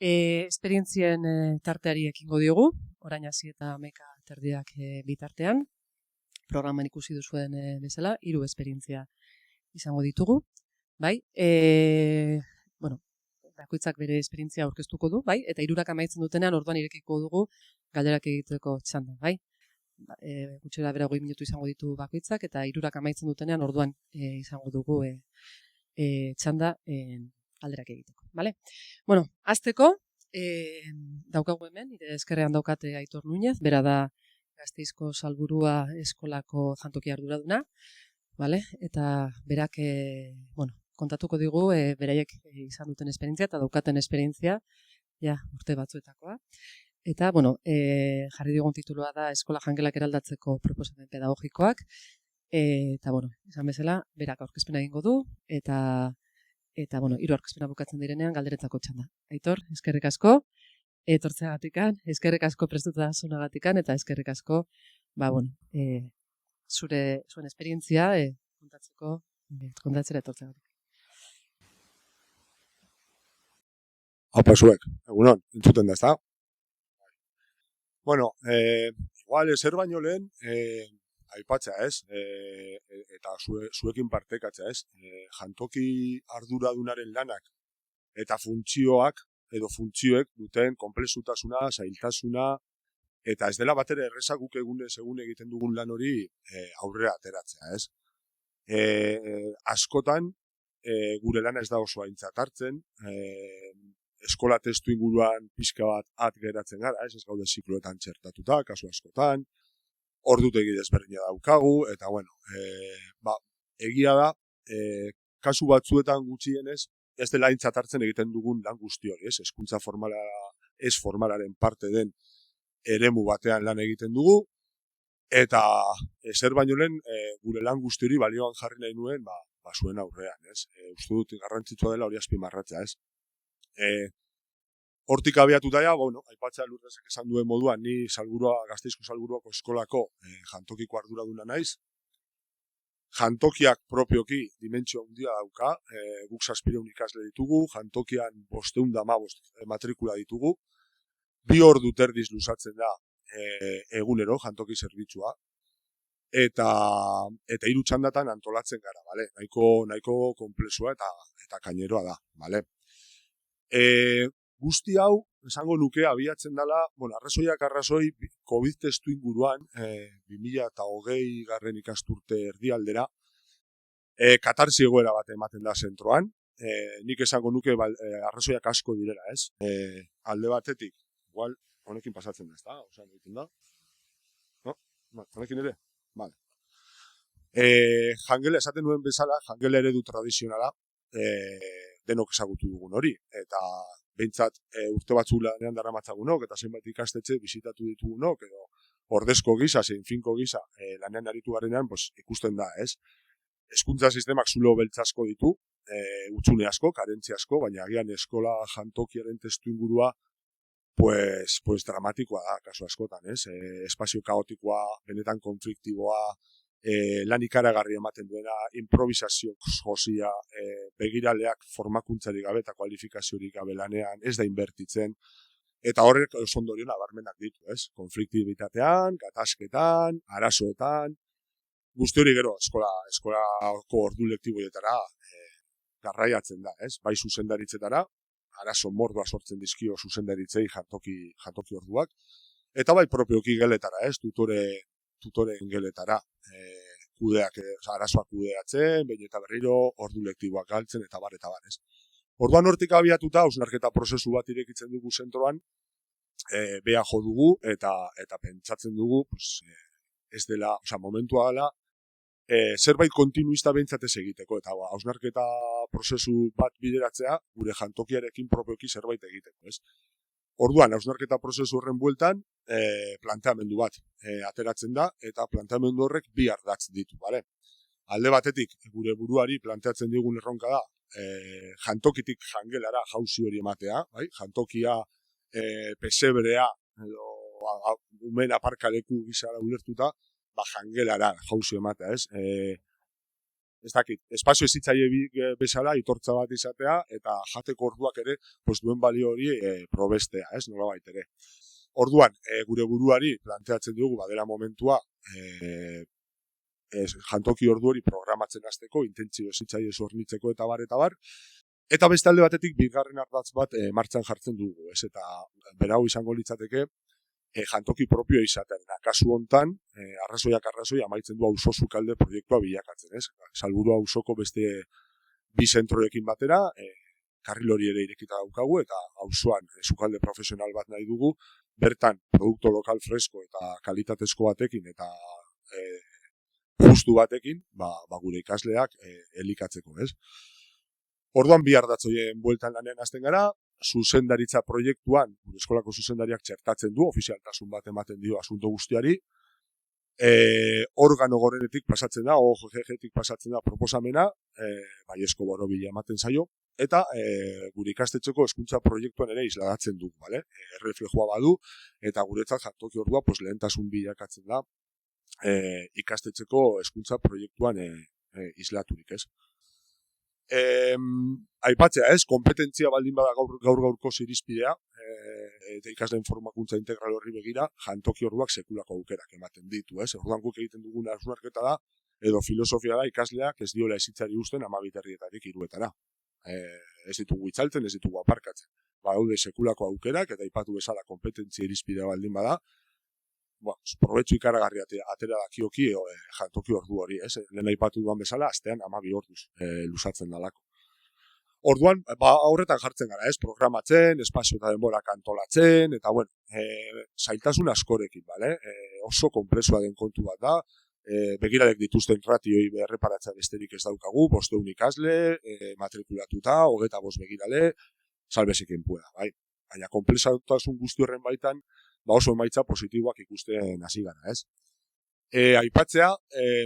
Esperientzien tarteari ekingo diogu, orain hasi eta 11:30 bitartean. Programan ikusi duzuen bezala, 3 esperientzia izango ditugu, bai? Bakoitzak bere esperientzia aurkeztuko du, bai? Eta 3 amaitzen dutenean orduan irekiko dugu galderak egiteko txanda, bai? Gutxira bera 20 minutu izango ditu bakoitzak, eta 3 amaitzen dutenean orduan izango dugu txanda galderak egiteko, bale? Bueno, hasteko daukagu hemen, nire eskerrean daukate Aitor Nuñez, bera da Gasteizko Salburua eskolako jantoki arduraduna, bale? Eta berak, kontatuko digu beraiek izan duten esperientzia eta daukaten esperientzia, ja, urte batzuetakoa. Eta, jarri digun titulua da Eskola Jangelak eraldatzeko proposamen pedagogikoak. Eta, esan bezala, berak aurkezpena egingo du, eta 3 aurkezpena bukatzen direnean galderetzako txanda. Aitor, eskerrik asko, etortzeagatikan, eskerrik asko prestutasunagatikan, eta eskerrik asko, zuen esperientzia kontatzera etortzeagatik. Apa zuek, egunon, entzuten da, ezta? Igual, ezer baino lehen, aipatzea, ez? Eta zuekin partekatzea, ez? Jantoki arduradunaren lanak eta funtzioak edo funtzioek duten konplexutasuna, zailtasuna, eta ez dela batere erreza guk egunez egun egiten dugun lan hori aurrera ateratzea, ez? Askotan, gure lana ez da oso aintzat hartzen, eskola testu inguruan pixka bat geratzen gara, ez gaude zikloetan txertatuta, kasu askotan, ordutegi desberdina daukagu, eta egia da, kasu batzuetan gutxienez, ez dela aintzat hartzen egiten dugun lan guzti hori, ez? Hezkuntza formala, ez formalaren parte den eremu batean lan egiten dugu, eta ezer baino lehen gure lan guzti hori balioan jarri nahi nuen, zuen aurrean, ez? Uste dut garrantzitsua dela hori azpimarratzea, ez? Hortik abiatuta ja, aipatzea Lurrezek esan duen moduan, ni Gasteizko Salburuako eskolako jantokiko arduraduna naiz. Jantokiak propioki dimentsio handia dauka, guk 700 ikasle ditugu, jantokian 515 matrikula ditugu, 2 ordu terdiz luzatzen da egunero jantoki zerbitzua, eta 3 txandatan antolatzen gara, bale? Nahiko konplexua eta kaineroa da, bale? Guzti hau, esango nuke, abiatzen dela, arrazoi COVID testu inguruan, 2020 garren ikasturte erdialdera, katarsi egoera bat ematen da zentroan, nik esango nuke arrazoiak asko direla, ez? Alde batetik, igual, honekin pasatzen da, ez da? Osa, egiten da? No? Honekin ere? Vale. Jangela, esaten nuen bezala, jangela eredu tradizionala, denok ezagutu dugun hori, eta behintzat urte batzuk lanean daramatzagunok, eta zenbait ikastetxe bisitatu ditugunok, edo ordezko gisa, zein finko gisa, lanean aritu garenean, ikusten da, ez? Hezkuntza sistemak zulo beltzasko ditu, hutsune asko, karentzia asko, baina agian eskola jantokiaren testu ingurua, dramatikoa da, kasu askotan, ez? Espazio kaotikoa, benetan konfliktiboa, lan ikaragarri ematen duena, improvisazio josia, begiraleak formakuntzarik gabe eta kualifikaziorik gabe lanean, ez da inbertitzen, eta horrek ondorioz nabarmenak ditu, ez? Konfliktibitatean, gatazketan, arazoetan, guzti hori gero eskolako ordu lektiboietara garraiatzen da, ez? Bai zuzendaritzetara, arazo mordoa sortzen dizkio zuzendaritzei jantoki orduak, eta bai propioki geletara, ez? Tutoren geletara, arazoak kudeatzen, behin eta berriro, ordu lektiboak galtzen, eta bar, ez. Orduan hortik abiatuta, hausnarketa prozesu bat irekitzen dugu zentroan, beha jo dugu, eta pentsatzen dugu, ez dela, momentua dela, zerbait kontinuista behintzat ez egiteko, eta hausnarketa prozesu bat bideratzea, gure jantokiarekin propioki zerbait egiteko, ez. Orduan, hausnarketa prozesu horren bueltan, planteamendu bat ateratzen da, eta planteamendu horrek 2 ardatz ditu, bale? Alde batetik, gure buruari planteatzen digun erronka da, jantokitik jangelara jauzi hori ematea, bai? Jantokia pesebrea, edo umen aparkaleku gizara ulertuta, jangelara jauzi ematea, ez? ez dakit, espazio ezitzaile bezala itortza bat izatea, eta jateko orduak ere, duen balio hori probestea, ez, nolabait ere. Orduan, gure buruari planteatzen dugu, badela momentua, jantoki ordu hori programatzen hasteko, intentzio ezitzaile hornitzeko eta bar, eta beste alde batetik, bigarren ardatz bat martxan jartzen dugu, ez, eta berau izango litzateke, jantoki propioa izaten. Kasu hontan, arrazoiak amaitzen du auzo sukalde proiektua bilakatzen, ez? Salburua auzoko beste bi zentrorekin batera, karril hori ere irekita daukagu, eta auzoan sukalde profesional bat nahi dugu, bertan produkto lokal fresko eta kalitatezko batekin, eta justu batekin, gure ikasleak elikatzeko, ez? Orduan bi ardatz horien bueltan lanean hasten gara, zuzendaritza proiektuan, gure eskolako zuzendariak txertatzen du, ofizialtasun bat ematen dio asunto guztiari, organo gorenetik pasatzen da, OGG-tik pasatzen da proposamena, baiezko borobila ematen zaio, eta gure ikastetxeko hezkuntza proiektuan ere isladatzen du, bale? Erreflejua badu, eta guretzat jantoki ordua lehentasun bilakatzen da ikastetxeko hezkuntza proiektuan islaturik, ez? Aipatzea, ez, kompetentzia baldin bada gaur-gaurko irizpidea, eta ikasleen formakuntza integral horri begira, jantoki orduak sekulako aukerak ematen ditu, ez? Orduan guk egiten duguna hausnarketa da, edo filosofia da ikasleak ez diola ezitzari usten 12 herrietatik 3etara. Ez ditugu itzaltzen, ez ditugu aparkatzen. Badaude sekulako aukerak, eta aipatu bezala kompetentzia irizpidea baldin bada, probetxu ikaragarri atera dakioki jantoki ordu hori, ez? Lehen aipatu duan bezala, astean 12 orduz luzatzen dalako. Orduan, horretan jartzen gara, ez? Programatzen, espazio eta denborak antolatzen, eta zailtasun askorekin, bale? Oso konplexua den kontu bat da, begiralek dituzten ratioi berreparatza besterik ez daukagu, 500 ikasle, matrikulatuta, 25 begirale, salbezikin pueda, bai? Baina konplexautasun guzti horren baitan, oso emaitza positiboak ikusten hasi gara, ez? Aipatzea,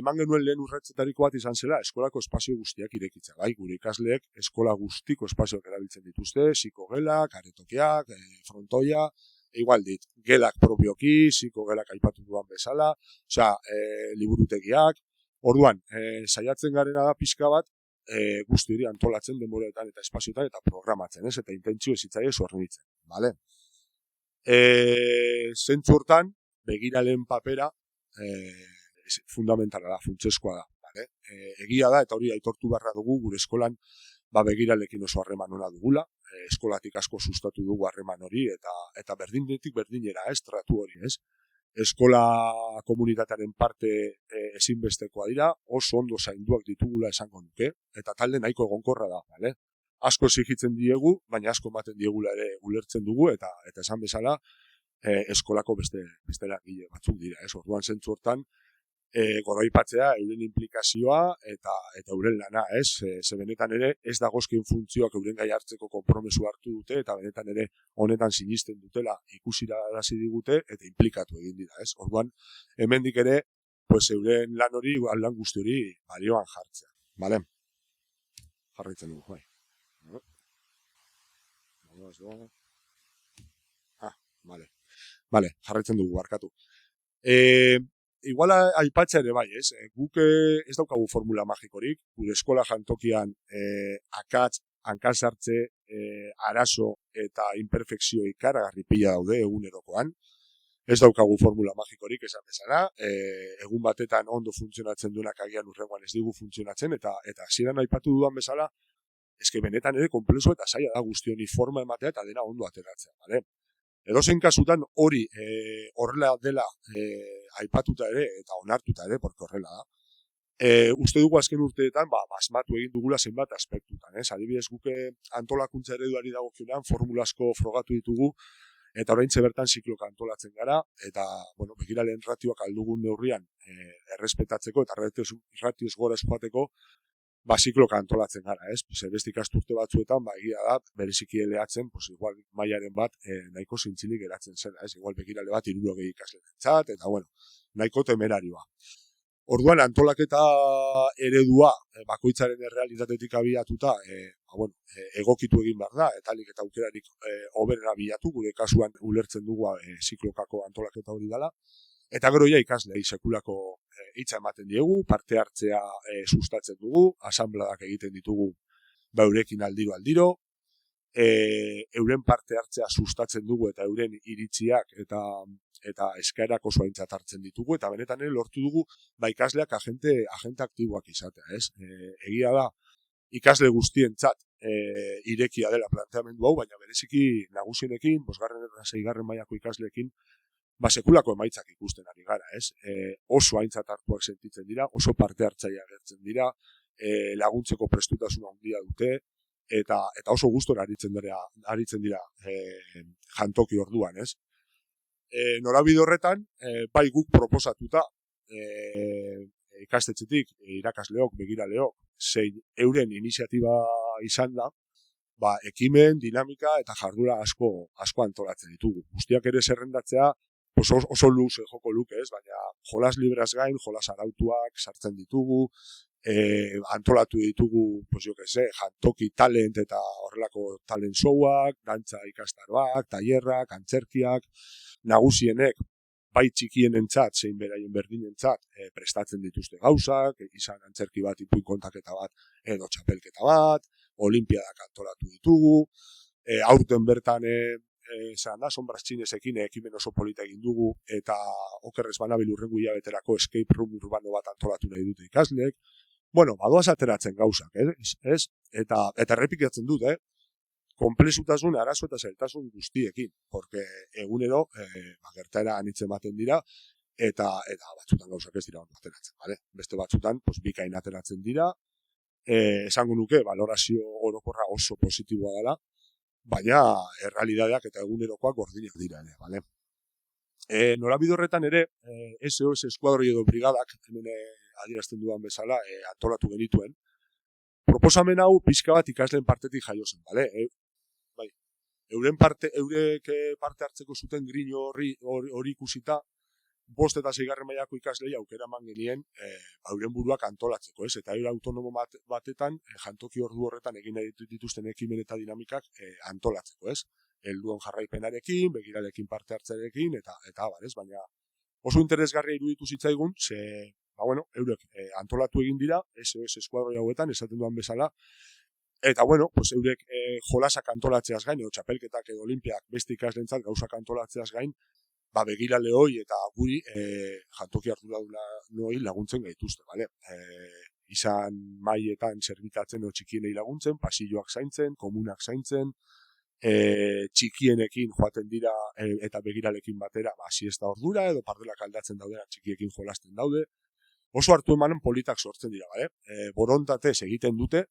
eman genuen lehen urratzetariko bat izan zela, eskolako espazio guztiak irekitza, bai? Gure ikasleek eskola guztiko espazioak erabiltzen dituzte, psikogelak, aretokiak, frontoia, igual dit, gelak propioki, psikogelak aipatu duan bezala, osea, liburutegiak, orduan, saiatzen garena da pixka bat, guzti hori antolatzen denboretan eta espazioetan eta programatzen, ez? Eta intentzio ezitzaile hornitzen, bale? Zentzu hortan, begiralen papera fundamentala da, funtseskoa da. Vale? Egia da, eta hori aitortu beharra dugu, gure eskolan begiralekin oso harreman ona dugula, eskolatik asko sustatu dugu harreman hori, eta berdinetik berdinera, tratu hori, ez? Eskola komunitatearen parte ezinbestekoa dira, oso ondo zainduak ditugula esango nuke, eta talde nahiko egonkorra da, bale? Asko exigitzen diegu, baina asko ematen diegula ere ulertzen dugu, eta esan bezala, eskolako beste eragile batzuk dira, ez? Orduan zentzu hortan, goraipatzea, euren implikazioa eta euren lana, ez? Ze benetan ere, ez dagozkien funtzioak euren gai hartzeko konpromesu hartu dute, eta benetan ere, honetan sinisten dutela ikusirazi digute, eta implikatu egin dira, ez? Orduan, hemendik ere, euren lan hori, lan guzti hori, balioan jartzea, bale? Jarraitzen dugu, bai. Vale, jarraitzen dugu, barkatu. Igual aipatzea ere bai, ez? Guk ez daukagu formula magikorik, gure eskola jantokian akatz, hankasartze, arazo eta imperfekzio ikaragarri pila daude egunerokoan. Ez daukagu formula magikorik esan bezala, egun batetan ondo funtzionatzen duenak agian urrengoan ez digu funtzionatzen, eta hasieran aipatu dudan bezala, eske benetan ere konplexu eta zaila da guzti honi forma ematea eta dena ondo ateratzea, bale? Edozein kasutan hori horrela dela aipatuta ere eta onartuta ere, porque horrela da. Uste dugu azken urteetan, basmatu egin dugula zenbat aspektutan, ez? Adibidez guke antolakuntza ereduari dagokionean formulasko frogatu ditugu, eta oraintxe bertan zikloka antolatzen gara, eta, begiralen ratioak aldugun neurrian errespetatzeko eta ratioz gora eskuateko, zikloka antolatzen gara, ez? Beste ikasturte batzuetan, egia da, bereziki eleatzen, igual mailaren bat nahiko zintzilik geratzen zela, ez? Igual begirale bat 60 ikaslerentzat, eta, nahiko temerarioa. Orduan, antolaketa eredua, bakoitzaren errealitatetik abiatuta, egokitu egin behar da, eta alik eta aukerarik hoberera bilatu, gure kasuan ulertzen dugu ziklokako antolaketa hori dela, Eta gero ja ikaslei sekulako hitza ematen diegu, parte hartzea sustatzen dugu, asanbladak egiten ditugu eurekin aldiro, euren parte hartzea sustatzen dugu eta euren iritziak eta eskaerak oso aintzat hartzen ditugu, eta benetan lortu dugu ikasleak agente aktiboak izatea, ez? Egia da, ikasle guztientzat irekia dela planteamendu hau, baina bereziki nagusienekin, 5. eta 6. mailako ikasleekin, sekulako emaitzak ikusten ari gara, ez? Oso aintzat hartuak sentitzen dira, oso parte hartzaile agertzen dira, laguntzeko prestutasuna handia dute, eta oso gustora aritzen dira jantoki orduan, ez? Norabide horretan, bai guk proposatuta, ikastetxetik, irakasleok, begiraleok, zein euren iniziatiba izan da, ekimen, dinamika eta jardura asko antolatzen ditugu. Guztiak ere zerrendatzea, oso luze joko luke, ez? Baina jolas libraz gain, jolas arautuak sartzen ditugu, antolatu ditugu, jantoki talent eta horrelako talent showak, dantza ikastaroak, tailerrak, antzerkiak, nagusienek, bai txikienentzat, zein beraien berdinentzat, prestatzen dituzte gauzak, izan antzerki bat, ipuin kontaketa bat, edo txapelketa bat, olimpiadak antolatu ditugu, aurten bertan sombras txinesekin ekimen oso polita egin dugu, eta okerrez banabil urrengu hilabeterako escape room urbano bat antolatu nahi dute ikasleek. Badoaz ateratzen gauzak, ez? Eta errepikatzen dut, konplexutasun, arazo eta zailtasun guztiekin, porque egunero gertaera anitzen ematen dira, eta batzutan gauzak ez dira ondo ateratzen, bale? Beste batzutan, bikain ateratzen dira, esango nuke, valorazio orokorra oso positiboa dela, baina errealidadeak eta egunerokoak gordinak dira ere, bale? Norabide horretan ere, SOS eskuadroi edo brigadak, hemen adierazten dudan bezala, antolatu genituen, proposamen hau pixka bat ikasleen partetik jaio zen, bale? Eurek parte hartzeko zuten grino hori ikusita, 5. eta 6. mailako ikaslei aukera eman genien euren buruak antolatzeko, ez? Eta eura autonomo batetan, jantoki ordu horretan egin dituzten ekimen eta dinamikak antolatzeko, ez? Helduen jarraipenarekin, begiralekin parte hartzarekin, eta ez? Baina oso interesgarria iruditu zitzaigun, eurek antolatu egin dira, SOS eskuadroi hauetan, esaten duan bezala, eta eurek jolasak antolatzeaz gain, edo txapelketak edo olimpiak beste ikaslentzat gauzak antolatzeaz gain, begirale hoi eta guri jantoki arduradunoi laguntzen gaituzte, bale? Izan mailetan zerbitzatzen edo txikienei laguntzen, pasilloak zaintzen, komunak zaintzen, txikienekin joaten dira eta begiralekin batera, siesta ordura edo pardelak aldatzen daudera txikiekin jolasten daude. Oso hartu emanen politak sortzen dira, bale? Borontatez egiten dute,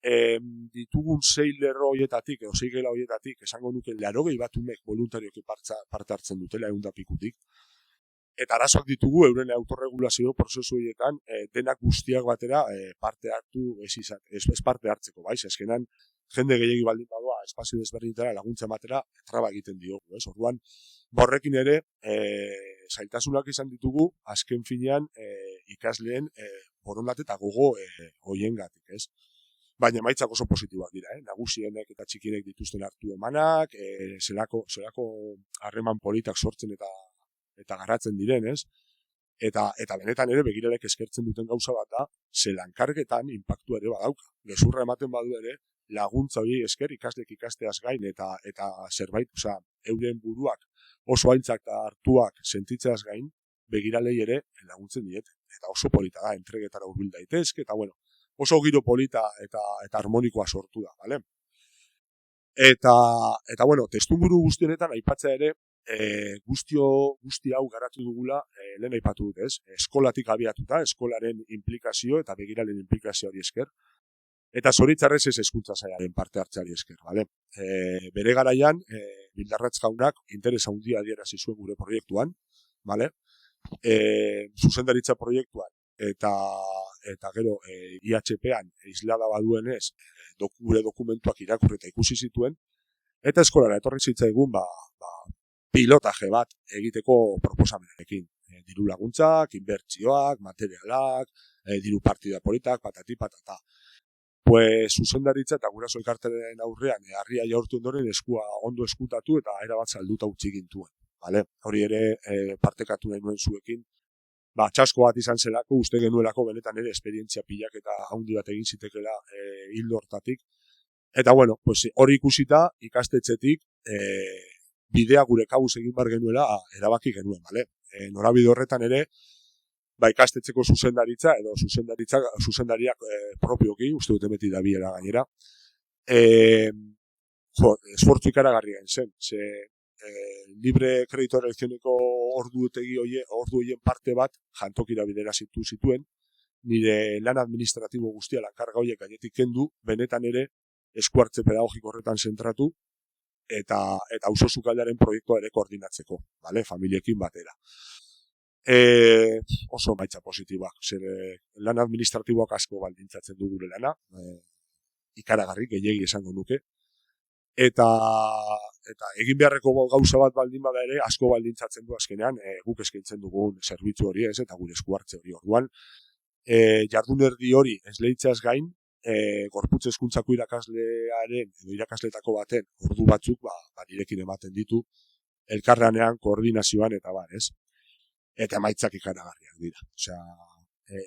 ditugun 6 lerro hoietatik, edo 6 gela hoietatik, esango nuke 80 bat umek voluntarioki parte hartzen dutela 100 pikutik. Eta arazoak ditugu euren autorregulazio prozesu horietan denak guztiak batera parte hartu ez parte hartzeko, bai, eskenan jende gehiegi baldin badoa espazio desberdinetara laguntza ematera traba egiten diogu, ez? Orduan, horrekin ere zailtasunak izan ditugu azken finean ikasleen borondate eta gogo hoiengatik, ez? Baina emaitzak oso positiboak dira, nagusienek eta txikienek dituzten hartu emanak, zelako harreman politak sortzen eta garatzen diren, ez? Eta benetan ere begiralek eskertzen duten gauza bat da, zelankargetan inpaktu ere badauka. Gezurra ematen badu ere, laguntza hori esker ikaslek ikasteaz gain eta zerbait, euren buruak oso aintzak eta hartuak sentitzeaz gain, begiralei ere laguntzen diete. Eta oso polita da, entregetara hurbil daitezke, eta oso giro polita eta harmonikoa sortu da, bale? Eta testuinguru guzti honetan aipatzea ere, guzti hau garatu dugula, lehen aipatu dut, ez? Eskolatik abiatuta, eskolaren implikazio eta begiralen implikazio hori esker, eta zoritzarrez ez hezkuntza sailaren parte hartzeari esker, bale? Bere garaian, Bildarratz jaunak interes handia adierazi zuen gure proiektuan, bale? Zuzendaritza proiektuan, eta gero IHP-an islada baduenez gure dokumentuak irakurri eta ikusi zituen, eta eskolara etorri zitzaigun pilotaje bat egiteko proposamenarekin. Diru laguntzak, inbertsioak, materialak, diru partida politak, patati patata. Zuzendaritza eta guraso elkartearen aurrean harria jaurtu ondoren eskua ondo eskutatu eta erabat salduta utzi gintuen. Vale? Hori ere partekatu nahi nuen zuekin. Txasko bat izan zelako, uste genuelako benetan ere esperientzia pilak eta handi bat egin zitekela hildo hortatik. Eta bueno, pues, hori ikusita ikastetxetik bidea gure kabuz egin bar genuela erabaki genuen, bale? Norabide horretan ere, ikastetxeko zuzendaritza edo zuzendariak propioki, uste dute beti da biera gainera, esfortzu ikaragarri gain zen, libre kredito elektroniko ordu horien parte bat jantokira bidera zituen, nire lan administratibo guztia lankarga horiek gainetik kendu, benetan ere eskuartze pedagogiko horretan zentratu, eta auzo sukaldearen proiektua ere koordinatzeko, vale? Familiekin batera. Oso emaitza positiboak, lan administratiboak asko baldintzatzen du gure lana, ikaragarri, gehiegi esango nuke, eta egin beharreko gauza bat baldin bada ere, asko baldintzatzen du azkenean, guk eskaintzen dugun zerbitzu hori ez, eta gure eskuartze hori orduan. Jardunerdi hori esleitzeaz gain, gorputz hezkuntzako irakaslearen edo irakasletako baten ordu batzuk nirekin ematen ditu elkarlanean, koordinazioan eta ez. Eta emaitzak ikaragarriak dira. Osea,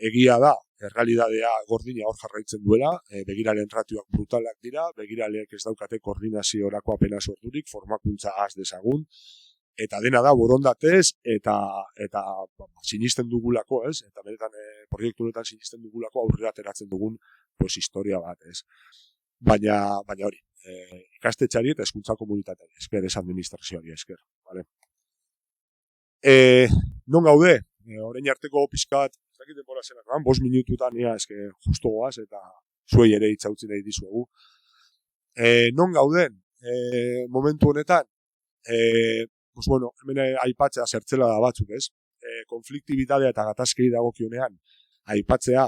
egia da, errealidadea gordina hor jarraitzen duela, begiralen ratioak brutalak dira, begiraleek ez daukate koordinaziorako apenas ordurik, formakuntza az dezagun, eta dena da borondatez eta sinisten dugulako, ez? Eta benetan proiektu honetan sinisten dugulako aurrera ateratzen dugun pues historia bat, ez? Baina hori, ikastetxeari eta hezkuntza komunitateari esker, ez administrazioari esker, vale? Non gaude? Orain arteko pizkat, ez dakit denbora zenak, 5 minututan ia eske justo goaz eta zuei ere hitza utzi nahi dizuegu. Non gauden? Momentu honetan, pues bueno, hemen aipatzea zertzela da batzuk, ez? Konfliktibitatea eta gatazkei dagokionean aipatzea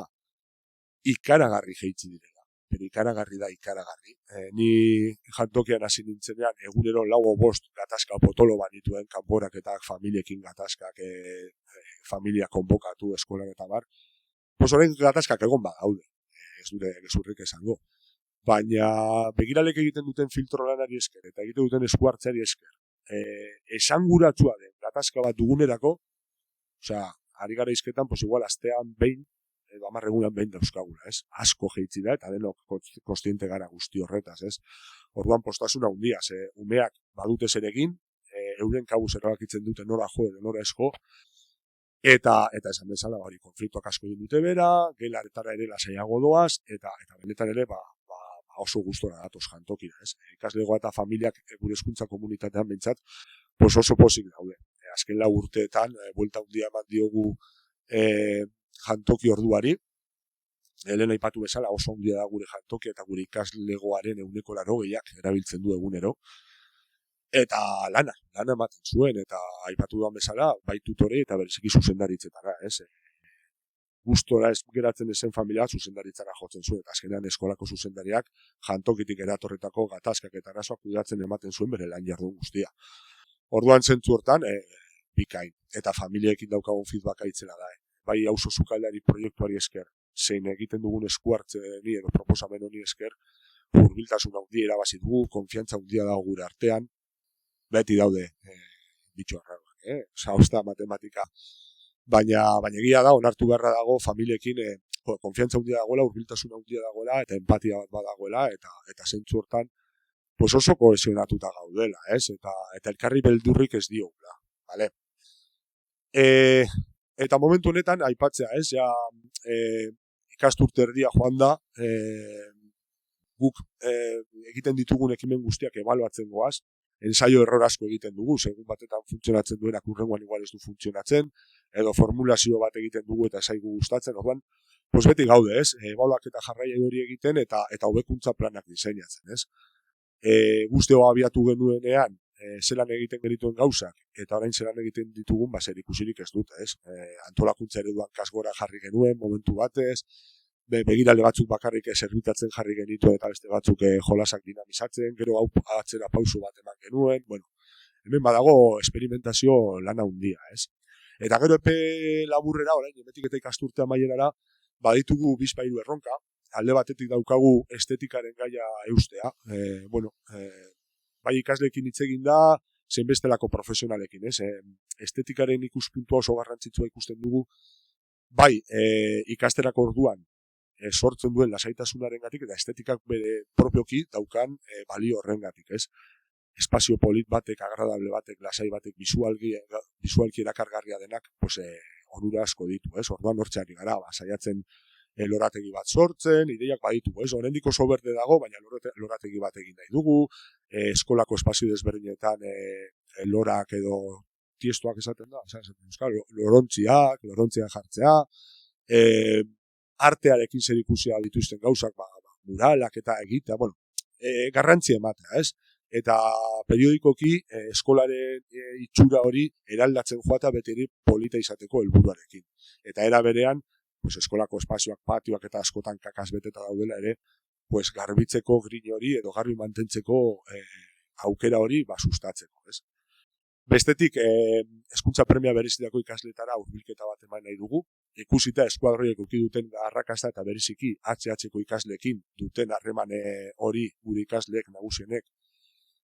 ikaragarri jaitsi direla. Pero ikaragarri da ikaragarri. Ni jantokian hasi nintzenean egunero 4 o 5 gatazka potolo banituen kanporaketak, familiekin gatazkak, familia konbokatu eskolan eta bar. Pues orain gatazkak egon badaude. Ez dure gezurrik esango. Baina begiralek egiten duten filtro lanari esker eta egiten duten eskuartzeari esker. Esanguratsua den gatazka bat dugunerako, osea, ari gara hizketan, pues igual astean behin edo 10 egunean behin dauzkagula, ez? Asko jaitsi da eta denok kontziente gara guzti horretaz, ez? Orduan postasuna handia, umeak badute zer egin, euren kabuz erabakitzen dute nora jo edo nora ez jo, eta esan bezala hori konfliktoak asko egin dute bera, gelaretara ere lasaiago doaz, eta benetan ere oso gustora datoz jantokira, ez? Ikaslegoa eta familiak gure hezkuntza komunitatean behintzat, pues oso pozik daude. Azken 4 urteetan, buelta handia eman diogu jantoki orduari, lehen aipatu bezala oso handia da gure jantoki eta gure ikaslegoaren 80% erabiltzen du egunero, eta lana ematen zuen, eta aipatu duan bezala, bai tutore eta bereziki zuzendaritzetara, ez? Gustora ez geratzen ezen familia zuzendaritzara jotzen zuen, eta azkenean eskolako zuzendariak jantokitik eratorretako gatazkak eta arazoak kudeatzen ematen zuen bere lan jardun guztia. Orduan zentzu hortan, bikain, eta familiekin daukagun feedbacka itzela da, bai auzo sukaldari proiektuari esker, zein egiten dugun eskuartze ni edo proposamen honi esker, hurbiltasun handia irabazi dugu, konfiantza handia dago gure artean, beti daude bitxo arraroak, osea, matematika. Baina egia da, onartu beharra dago familiekin konfiantza handia dagoela, hurbiltasun handia dagoela, eta empatia bat badagoela, eta zentzu hortan pues oso kohesionatuta gaudela, ez? Eta elkarri beldurrik ez diogula, vale? Eta momentu honetan aipatzea, ez? Ja, ikasturte erdia joan da, guk egiten ditugun ekimen guztiak ebaluatzen goaz, ensaio error asko egiten dugu, segun batetan funtzionatzen duenak urrengoan igual ez du funtzionatzen, edo formulazio bat egiten dugu eta zaigu gustatzen, orduan, pues beti gaude, ez? Ebaluaketa jarraia hori egiten eta hobekuntza planak diseinatzen, ez? Guztio abiatu genuenean, zelan egiten genituen gauzak, eta orain zelan egiten ditugun, zer ikusirik ez dute, ez? Antolakuntza ereduan kasgora jarri genuen, momentu batez, begirale batzuk bakarrik zerbitatzen jarri genitu eta beste batzuk jolasak dinamizatzen, gero hau atzera pauso bat eman genuen, bueno, hemen badago esperimentazio lana handia, ez? Eta gero epe laburrera, orain, emetik eta ikasturte amaierara, baditugu bizpairu erronka, alde batetik daukagu estetikaren gaia eustea, bai ikasleekin hitz egin da, zeinbestelako profesionalekin, ez? Estetikaren ikuspuntua oso garrantzitsua ikusten dugu, bai, ikasterako orduan, sortzen duen lasaitasunarengatik eta estetikak bere propioki daukan balio horrengatik, ez? Espazio polit batek, agradable batek, lasai batek, visualki erakargarria denak, pues, onura asko ditu, ez? Orduan hortzeari gara, saiatzen lorategi bat sortzen, ideiak baditugu, ez? Oraindik oso berde dago, baina lorategi bat egin nahi dugu, eskolako espazio desberdinetan lorak edo tiestoak esaten da, lorontziak jartzea, artearekin zerikusia dituzten gauzak, muralak eta egitea, bueno, garrantzia ematea, ez? Eta periodikoki eskolaren itxura hori eraldatzen joatea beteri polita izateko helburuarekin. Eta era berean, pues, eskolako espazioak, patioak eta askotan kakaz beteta daudela ere, pues, garbitzeko grin hori edo garbi mantentzeko aukera hori sustatzeko, ez? Bestetik, hezkuntza premia berezitako ikasletara hurbilketa bat eman nahi dugu, ikusita eskuadroiek eduki duten arrakasta eta bereziki HH-ko ikasleekin duten harreman hori gure ikasleek nagusienek.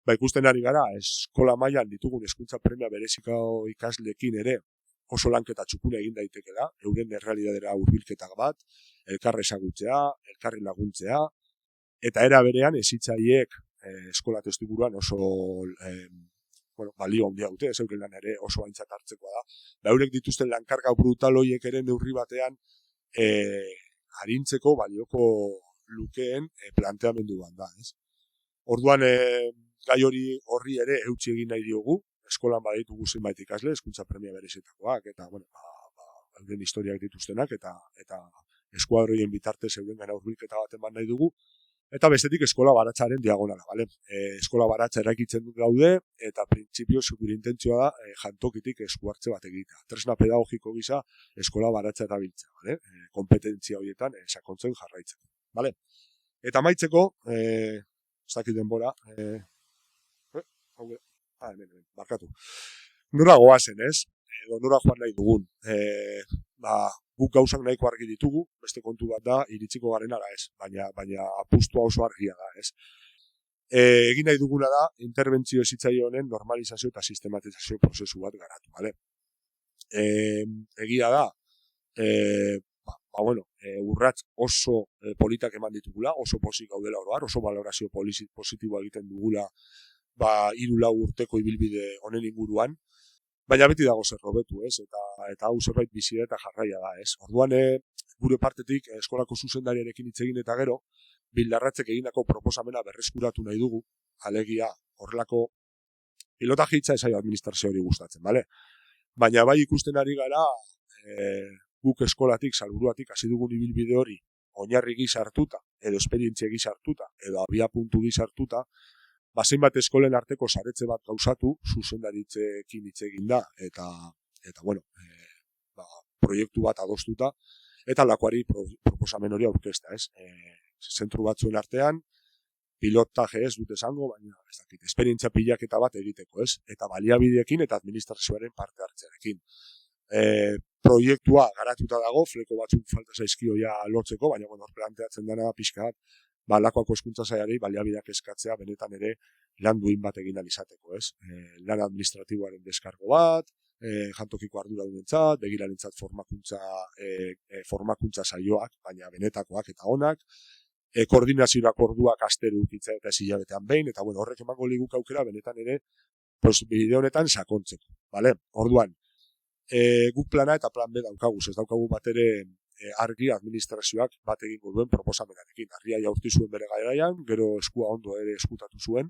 Ikusten ari gara, eskola mailan ditugun hezkuntza premia bereziko ikasleekin ere oso lanketa txukuna egin daitekela, euren errealitatea hurbilketa bat, elkarri ezagutzea, elkarri laguntzea, eta era berean hezitzaileek eskola testuinguruan oso balio handia dute, ez euren lan ere oso aintzat hartzekoa da. Eurek dituzten lankarga brutal horiek ere neurri batean arintzeko balioko lukeen planteamendu bat da, ez? Orduan, gai horri ere eutsi egin nahi diogu, eskolan baditugu zenbait ikasle, hezkuntza premia berezitakoak, eta, euren historiak dituztenak, eta eskuadroien bitartez eurengana hurbilketa bat eman nahi dugu, eta bestetik eskola baratzaren diagonala, bale? Eskola baratza eraikitzen dut gaude, eta printzipioz gure intentzioa da jantokitik esku hartze bat egitea. Tresna pedagogiko gisa eskola baratza erabiltzea, bale? Kompetentzia horietan sakontzen jarraitzen, bale? Eta amaitzeko, ez dakit denbora, barkatu. Nora goazen, ez? Edo nora joan nahi dugun. Guk gauzak nahiko argi ditugu, beste kontu bat da, iritsiko garena da ez, baina apustua oso argia da, ez. Egin nahi duguna da, interbentzio hezitzaile honen normalizazio eta sistematizazio prozesu bat garatu, bale? Egia da, urrats oso politak eman ditugula, oso pozik gaudela oroar, oso valorazio positiboa egiten dugula 3-4 urteko ibilbide honen inguruan, baina beti dago zer hobetu, ez? Eta hau zerbait bizia eta jarraia da, ez? Orduan, gure partetik eskolako zuzendariarekin hitz egin eta gero, Bildarratzek egindako proposamena berreskuratu nahi dugu, alegia horrelako pilotaje hitza ez zaio administrazio hori gustatzen, bale? Baina bai ikusten ari gara, guk eskolatik, salburuatik hasi dugun ibilbide hori oinarri gisa hartuta, edo esperientzia gisa hartuta, edo abiapuntu gisa hartuta, zenbat eskolen arteko saretze bat gauzatu, zuzendaritzekin hitz egin da, eta proiektu bat adostuta, eta lakoari proposamen hori aurkezta, ez? Zentru batzuen artean, pilotaje ez dut esango, baina ez dakit, esperientzia pilaketa bat egiteko, ez? Eta baliabideekin eta administrazioaren parte hartzearekin. Proiektua garatuta dago, fleko batzuk falta zaizkio ja lotzeko, baina hor planteatzen dena pixka bat, lakoako hezkuntza sailari baliabideak eskatzea benetan ere lan duin bat egin izateko, ez? Lan administratiboaren deskargo bat, jantokiko arduradunentzat, begirarentzat formakuntza saioak, baina benetakoak eta onak, koordinaziorako orduak astero ukitza eta hilabetean behin, eta horrek emango liguk aukera benetan ere bide honetan sakontzeko, bale? Orduan, guk plana eta plan B daukagu, ez daukagu bat ere argi administrazioak bat egingo duen proposamenarekin. Argia jaurti zuen bere garaian, gero eskua ondo ere eskutatu zuen.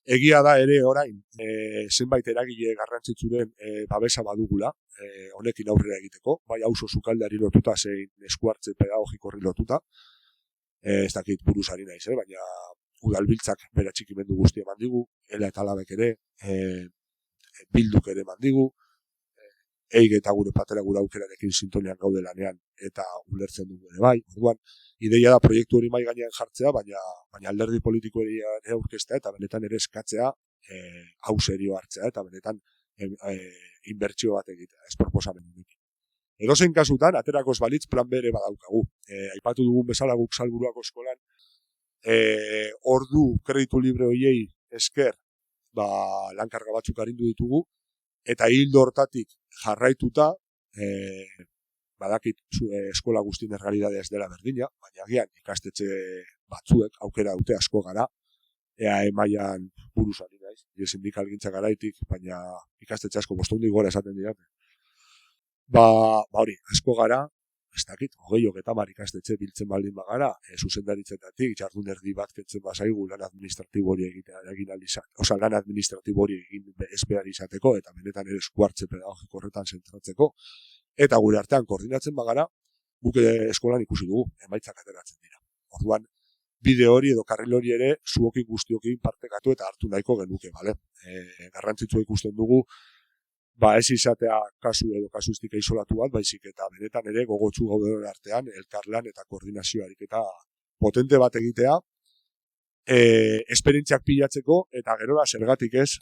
Egia da ere orain, zenbait eragile garrantzitsuren babesa badugula, honekin aurrera egiteko, bai auzo sukaldeari lotuta zein esku hartze pedagogiko horri lotuta, ez dakit buruzari naiz, baina udalbiltzak bere txikimendu guztia eman digu, Ela eta Labek ere, Bilduk ere eman digu, Eig eta gure patera gure aukerarekin sintonian gaude lanean eta ulertzen dugu ere bai. Orduan, ideia da proiektu hori mai gainean jartzea, baina alderdi politiko ere aurkeztea eta benetan ere eskatzea hau serio hartzea eta benetan inbertsio bat egitea, ez proposamen honekin. Edozein kasutan, aterako ez balitz plan B ere badaukagu. Aipatu dugun bezala guk Salburuako eskolan, ordu kreditu libre horiei esker lankarga batzuk arindu ditugu, eta hildo hortatik jarraituta, badakit eskola guztien errealitatea ez dela berdina, baina agian ikastetxe batzuek aukera dute asko gara, EAE mailan buruz ari naiz, sindikalgintza garaitik, baina ikastetxe asko 500 gora esaten didate. Hori, asko gara, ez dakit, 30 ikastetxe biltzen baldin bagara, zuzendaritzetatik, jardun erdi bat kentzen bazaigu lan administratibo hori lan administratibo hori egin ez behar izateko, eta benetan ere esku hartze pedagogiko horretan zentratzeko, eta gure artean koordinatzen bagara, guk eskolan ikusi dugu, emaitzak ateratzen dira. Orduan, bide hori edo karril hori ere zuokin guztiokin partekatu eta hartu nahiko genuke, bale? Garrantzitsua ikusten dugu, ez izatea kasu edo kasuistika isolatu bat, baizik eta benetan ere gogotsu gauden artean elkarlan eta koordinazio ariketa potente bat egitea, esperientziak pilatzeko eta gerora zergatik ez,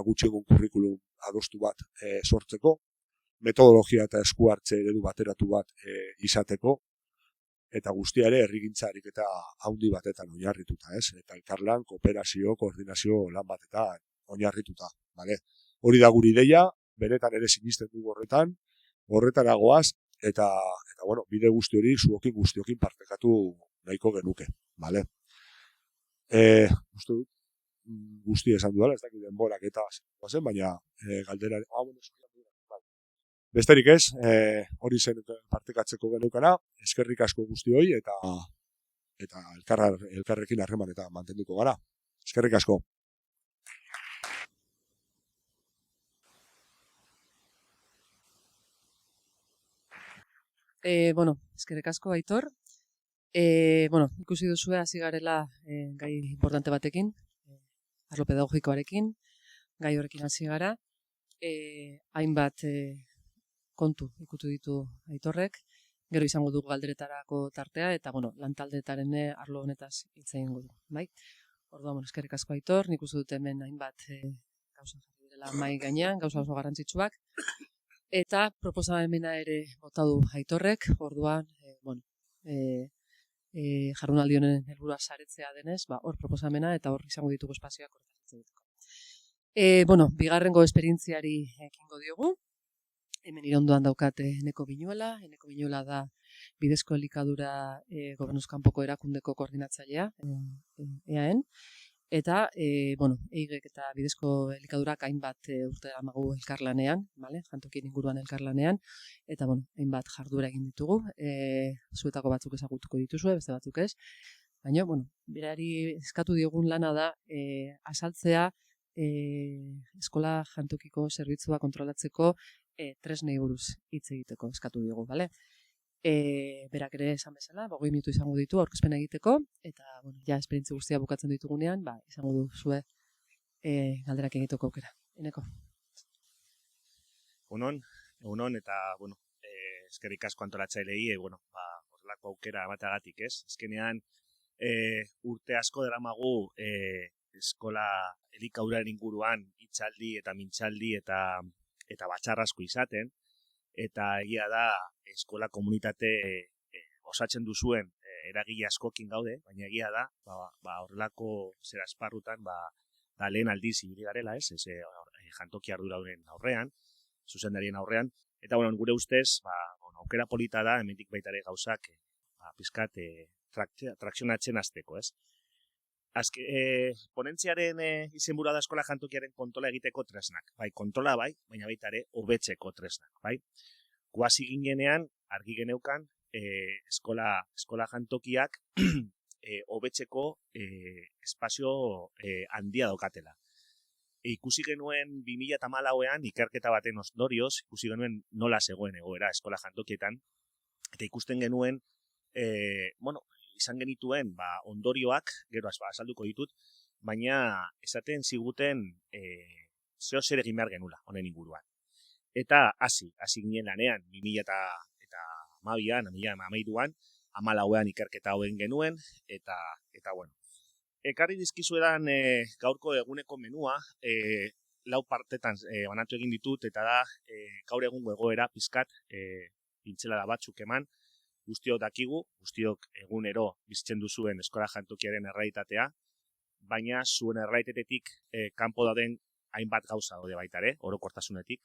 gutxiengon kurrikulum adostu bat sortzeko, metodologia eta esku hartze eredu bateratu bat izateko, eta guztia ere herrigintza ariketa handi batetan oinarrituta, ez? Eta elkarlan, kooperazio, koordinazio lan batetan oinarrituta, bale? Hori da guri ideia, benetan ere sinisten dugu horretara goaz, eta bueno, bide guzti hori zuokin guztiokin partekatu nahiko genuke, bale? Uste dut, guzti esan dudala, ez dakit denborak eta zen, baina galdera, besterik ez, hori zen partekatzeko geneukana, eskerrik asko guzti hori, eta elkarrekin harreman eta mantenduko gara. Eskerrik asko. Eskerrik asko, Aitor. Ikusi duzue hasi garela gai importante batekin, arlo pedagogikoarekin, gai horrekin hasi gara, hainbat kontu ikutu ditu Aitorrek, gero izango dugu galderetarako tartea, eta lantaldeetaren arlo honetaz hitz egingo dugu, bai? Orduan, eskerrik asko Aitor, nik uste dut hemen hainbat gauza jarri direla mahai gainean, gauza oso garrantzitsuak, eta proposamena ere bota du Aitorrek, orduan, jardunaldi honen helburua saretzea denez, hor proposamena eta hor izango ditugu espazioak horretan egiteko. Bigarrengo esperientziari ekingo diogu. Hemen irondoan daukat Eneko Binuela. Eneko Binuela da bidezko elikadura gobernuz kanpoko erakundeko koordinatzailea, EAEn. Eta, EIGek eta bidezko elikadurak hainbat urte daramagu elkarlanean, jantokien inguruan elkarlanean, eta, hainbat jarduera egin ditugu. Zuetako batzuk ezagutuko dituzue, beste batzuk ez. Baina, berari eskatu diogun lana da, azaltzea eskola jantokiko zerbitzua kontrolatzeko tresnei buruz hitz egiteko eskatu diogu, bale? Berak ere esan bezala, 20 minutu izango ditu aurkezpena egiteko, eta, ja, esperientzia guztia bukatzen ditugunean, izango duzue galderak egiteko aukera. Eneko. Egunon, eta, eskerrik asko antolatzailei, horrelako aukera bateagatik, ez? Azkenean, urte asko daramagu eskola elikaduraren inguruan hitzaldi eta mintzaldi eta batzar asko izaten, eta egia da eskola komunitate osatzen duzuen eragile askokin gaude, baina egia da, horrelako zera esparrutan, da lehen aldiz ibili garela, ez? Jantoki arduradunen aurrean, zuzendarien aurrean, eta gure ustez, aukera polita da, hemendik baita ere gauzak pizkat trakzionatzen hasteko, ez? Ponentziaren izenburua da eskola jantokiaren kontrola egiteko tresnak. Kontrola baina baita ere hobetzeko tresnak. Guazi ginenean, argi geneukan, eskola jantokiak hobetzeko espazio handia daukatela. Ikusi genuen 2014ean ikerketa baten ondorioz, ikusi genuen nola zegoen egoera eskola jantokietan, eta ikusten genuen, izan genituen ondorioak, gero azalduko ditut, baina esaten ziguten zer egin behar genula honen inguruan. Eta hasi ginen lanean 2012an, 2013an, 14ean ikerketa hauen genuen, eta ekarri dizkizuedan gaurko eguneko menua, 4 partetan banatu egin ditut, eta da gaur egungo egoera pizkat pintzelada batzuk eman, guztiok dakigu, guztiok egunero bizitzen duzuen eskola jantokiaren errealitatea, baina zuen erraitetetik kanpo dauden hainbat gauza daude baita ere, orokortasunetik.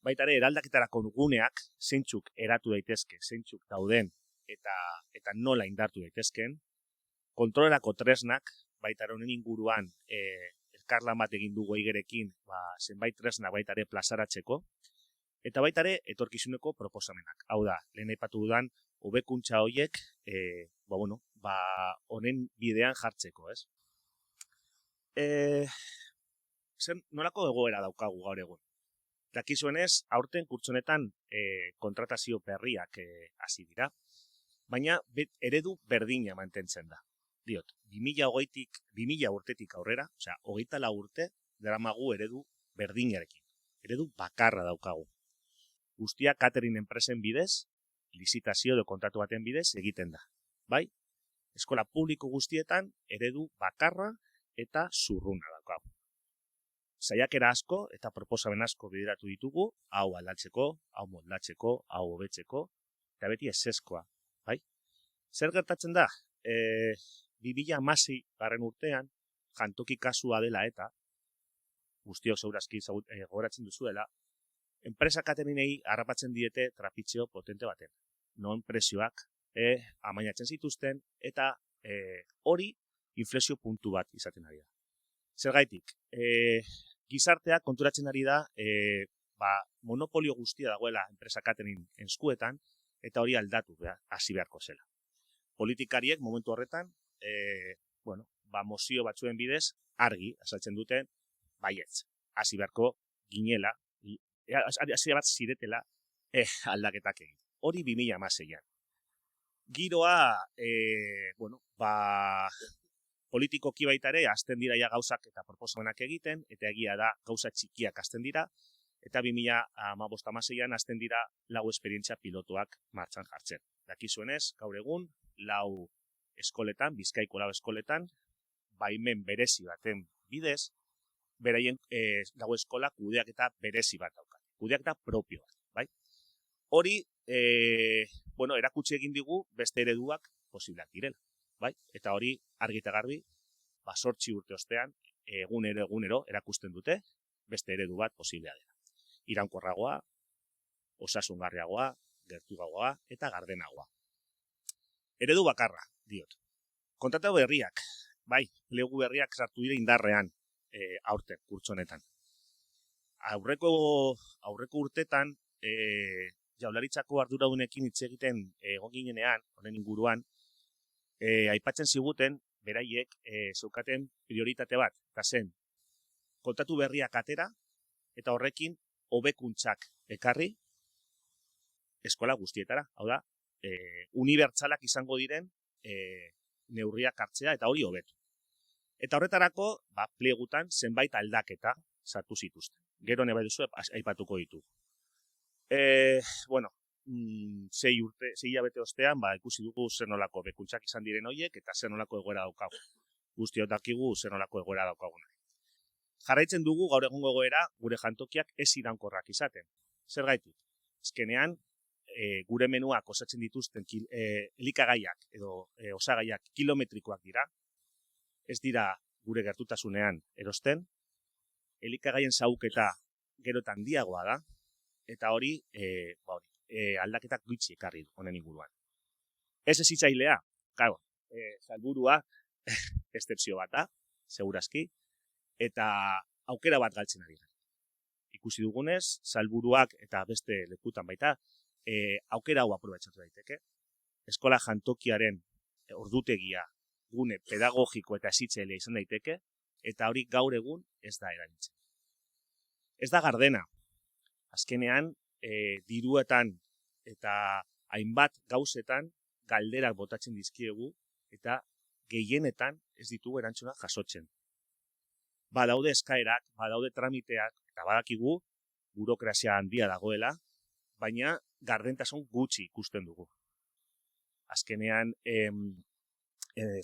Baita ere, eraldaketarako guneak, zeintzuk eratu daitezke, zeintzuk dauden, eta nola indartu daitezken, kontrolerako tresnak, baita ere honen inguruan elkarlan bat egin dugu Eigerekin, zenbait tresnak baita ere plazaratzeko, eta baita ere etorkizuneko proposamenak. Hau da, lehen aipatu dudan, hobekuntza horiek, honen bidean jartzeko, ez? Nolako egoera daukagu gaur egun? Dakizuenez, aurten kurtsonetan kontratazio berriak hasi dira, baina eredu berdina mantentzen da. Diot, 2000 urtetik aurrera, osea, 24 urte daramagu eredu berdinarekin. Eredu bakarra daukagu. Guztia catering enpresen bidez, lizitazio edo kontratu baten bidez egiten da. Bai? Eskola publiko guztietan eredu bakarra eta zurruna daukagu. Saiakera asko eta proposamen asko bideratu ditugu, hau aldatzeko, hau moldatzeko, hau hobetzeko, eta beti ezezkoa. Bai? Zer gertatzen da? 2016 garren urtean, jantoki kasua dela eta, guztiok segurazki gogoratzen duzuela, enpresa caterinei harrapatzen diete trapitzeo potente baten. Non prezioak amainatzen zituzten eta hori inflexio puntu bat izaten ari da. Zergaitik, gizarteak konturatzen ari da monopolio guztia dagoela enpresa catering eskuetan eta hori aldatu hasi beharko zela. Politikariek momentu horretan, mozio batzuen bidez argi azaltzen duten baietz. Hasi beharko ginela, hasi bat ziretela aldaketak egin. Hori 2016an. Giroa, politikoki baita ere, hasten dira ja gauzak eta proposamenak egiten, eta egia da gauza txikiak hasten dira, eta 2015-16an hasten dira lau esperientzia pilotuak martxan jartzen. Dakizuenez, gaur egun, lau eskoletan, Bizkaiko lau eskoletan, baimen berezi baten bidez, beraien lau eskola kudeaketa berezi bat daukat. Kudeaketa propio bat, bai? Hori, erakutsi egin digu beste ereduak posibleak direla, bai? Eta hori argi eta garbi, 8 urte ostean, egunero erakusten dute beste eredu bat posiblea dela. Iraunkorragoa, osasungarriagoa, gertuagoa eta gardenagoa. Eredu bakarra, diot. Kontratu berriak, bai, plegu berriak sartu dira indarrean aurten, kurtsonetan. Aurreko urtetan, Jaurlaritzako arduradunekin hitz egiten egon ginenean, honen inguruan, aipatzen ziguten, beraiek zeukaten prioritate bat, eta zen, kontratu berriak atera, eta horrekin hobekuntzak ekarri eskola guztietara. Hau da, unibertsalak izango diren neurriak hartzea eta hori hobetu. Eta horretarako, plegutan zenbait aldaketa sartu zituzten. Gero nahi duzu aipatuko ditu. 6 hilabete ostean, ikusi dugu zer nolako bekuntzak izan diren horiek eta zer nolako egoera daukagu. Guztiok dakigu zer nolako egoera daukaguna. Jarraitzen dugu gaur egungo egoera gure jantokiak ez iraunkorrak izaten. Zergaitik? Azkenean, gure menuak osatzen dituzten elikagaiak edo osagaiak kilometrikoak dira, ez dira gure gertutasunean erosten, elikagaien zauketa gero eta handiagoa da, eta hori aldaketak gutxi ekarri du honen inguruan. Ez hezitzailea, salburua, estepzio bat da, segurazki, eta aukera bat galtzen ari da. Ikusi dugunez, salburuak eta beste lekutan baita, aukera hau aprobetxatu daiteke. Eskola jantokiaren ordutegia gune pedagogiko eta hezitzailea izan daiteke, eta hori gaur egun ez da erabiltzen. Ez da gardena. Azkenean, diruetan eta hainbat gauzetan galderak botatzen dizkiegu eta gehienetan ez ditugu erantzuna jasotzen. Badaude eskaerak, badaude tramiteak, eta badakigu burokrazia handia dagoela, baina gardentasun gutxi ikusten dugu. Azkenean,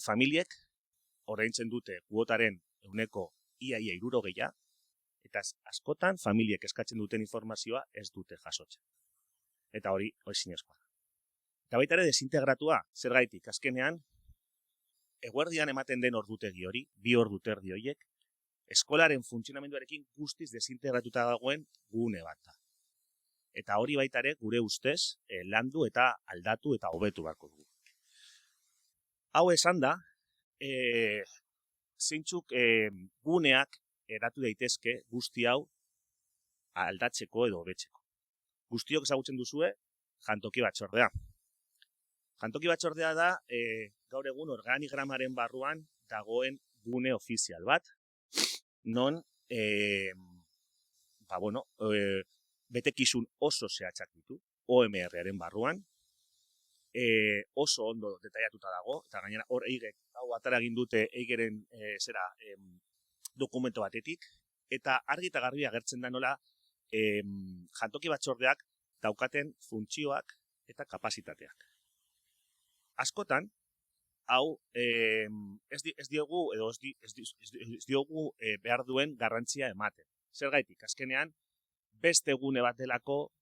familiek ordaintzen dute kuotaren ehuneko ia 60, eta askotan familiek eskatzen duten informazioa ez dute jasotzen. Eta hori zinezkoa. Eta baita ere desintegratua, zergaitik, azkenean, eguerdian ematen den ordutegi hori, 2 orduterdi horiek, eskolaren funtzionamenduarekin guztiz desintegratuta dagoen gune bat da. Eta hori baita ere gure ustez landu eta aldatu eta hobetu beharko dugu. Hau esan da, zeintzuk guneak eratu daitezke guzti hau aldatzeko edo hobetzeko. Guztiok ezagutzen duzue jantoki batzordea. Jantoki batzordea da gaur egun organigramaren barruan dagoen gune ofizial bat, non betekizun oso zehatzak ditu, OMR-aren barruan, oso ondo detaiatuta dago, eta gainera hor EIGek, hau atara egin dute EIGeren dokumento batetik, eta argi eta garbi agertzen da nola jantoki batzordeak daukaten funtzioak eta kapasitateak. Askotan, hau ez diogu behar duen garrantzia ematen. Zergaitik, azkenean, beste gune bat delako,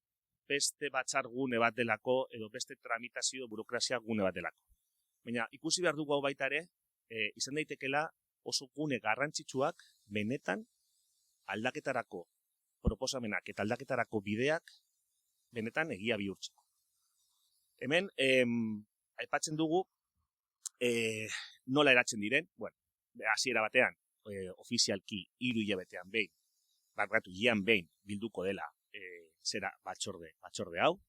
beste batzar gune bat delako, edo beste tramitazio burokrazia gune bat delako. Baina ikusi behar dugu hau baita ere, izan daitekela oso gune garrantzitsuak benetan aldaketarako proposamenak eta aldaketarako bideak benetan egia bihurtzeko. Hemen, aipatzen dugu nola eratzen diren, hasiera batean, ofizialki 3 hilabetean behin, ian behin bilduko dela batzorde hau.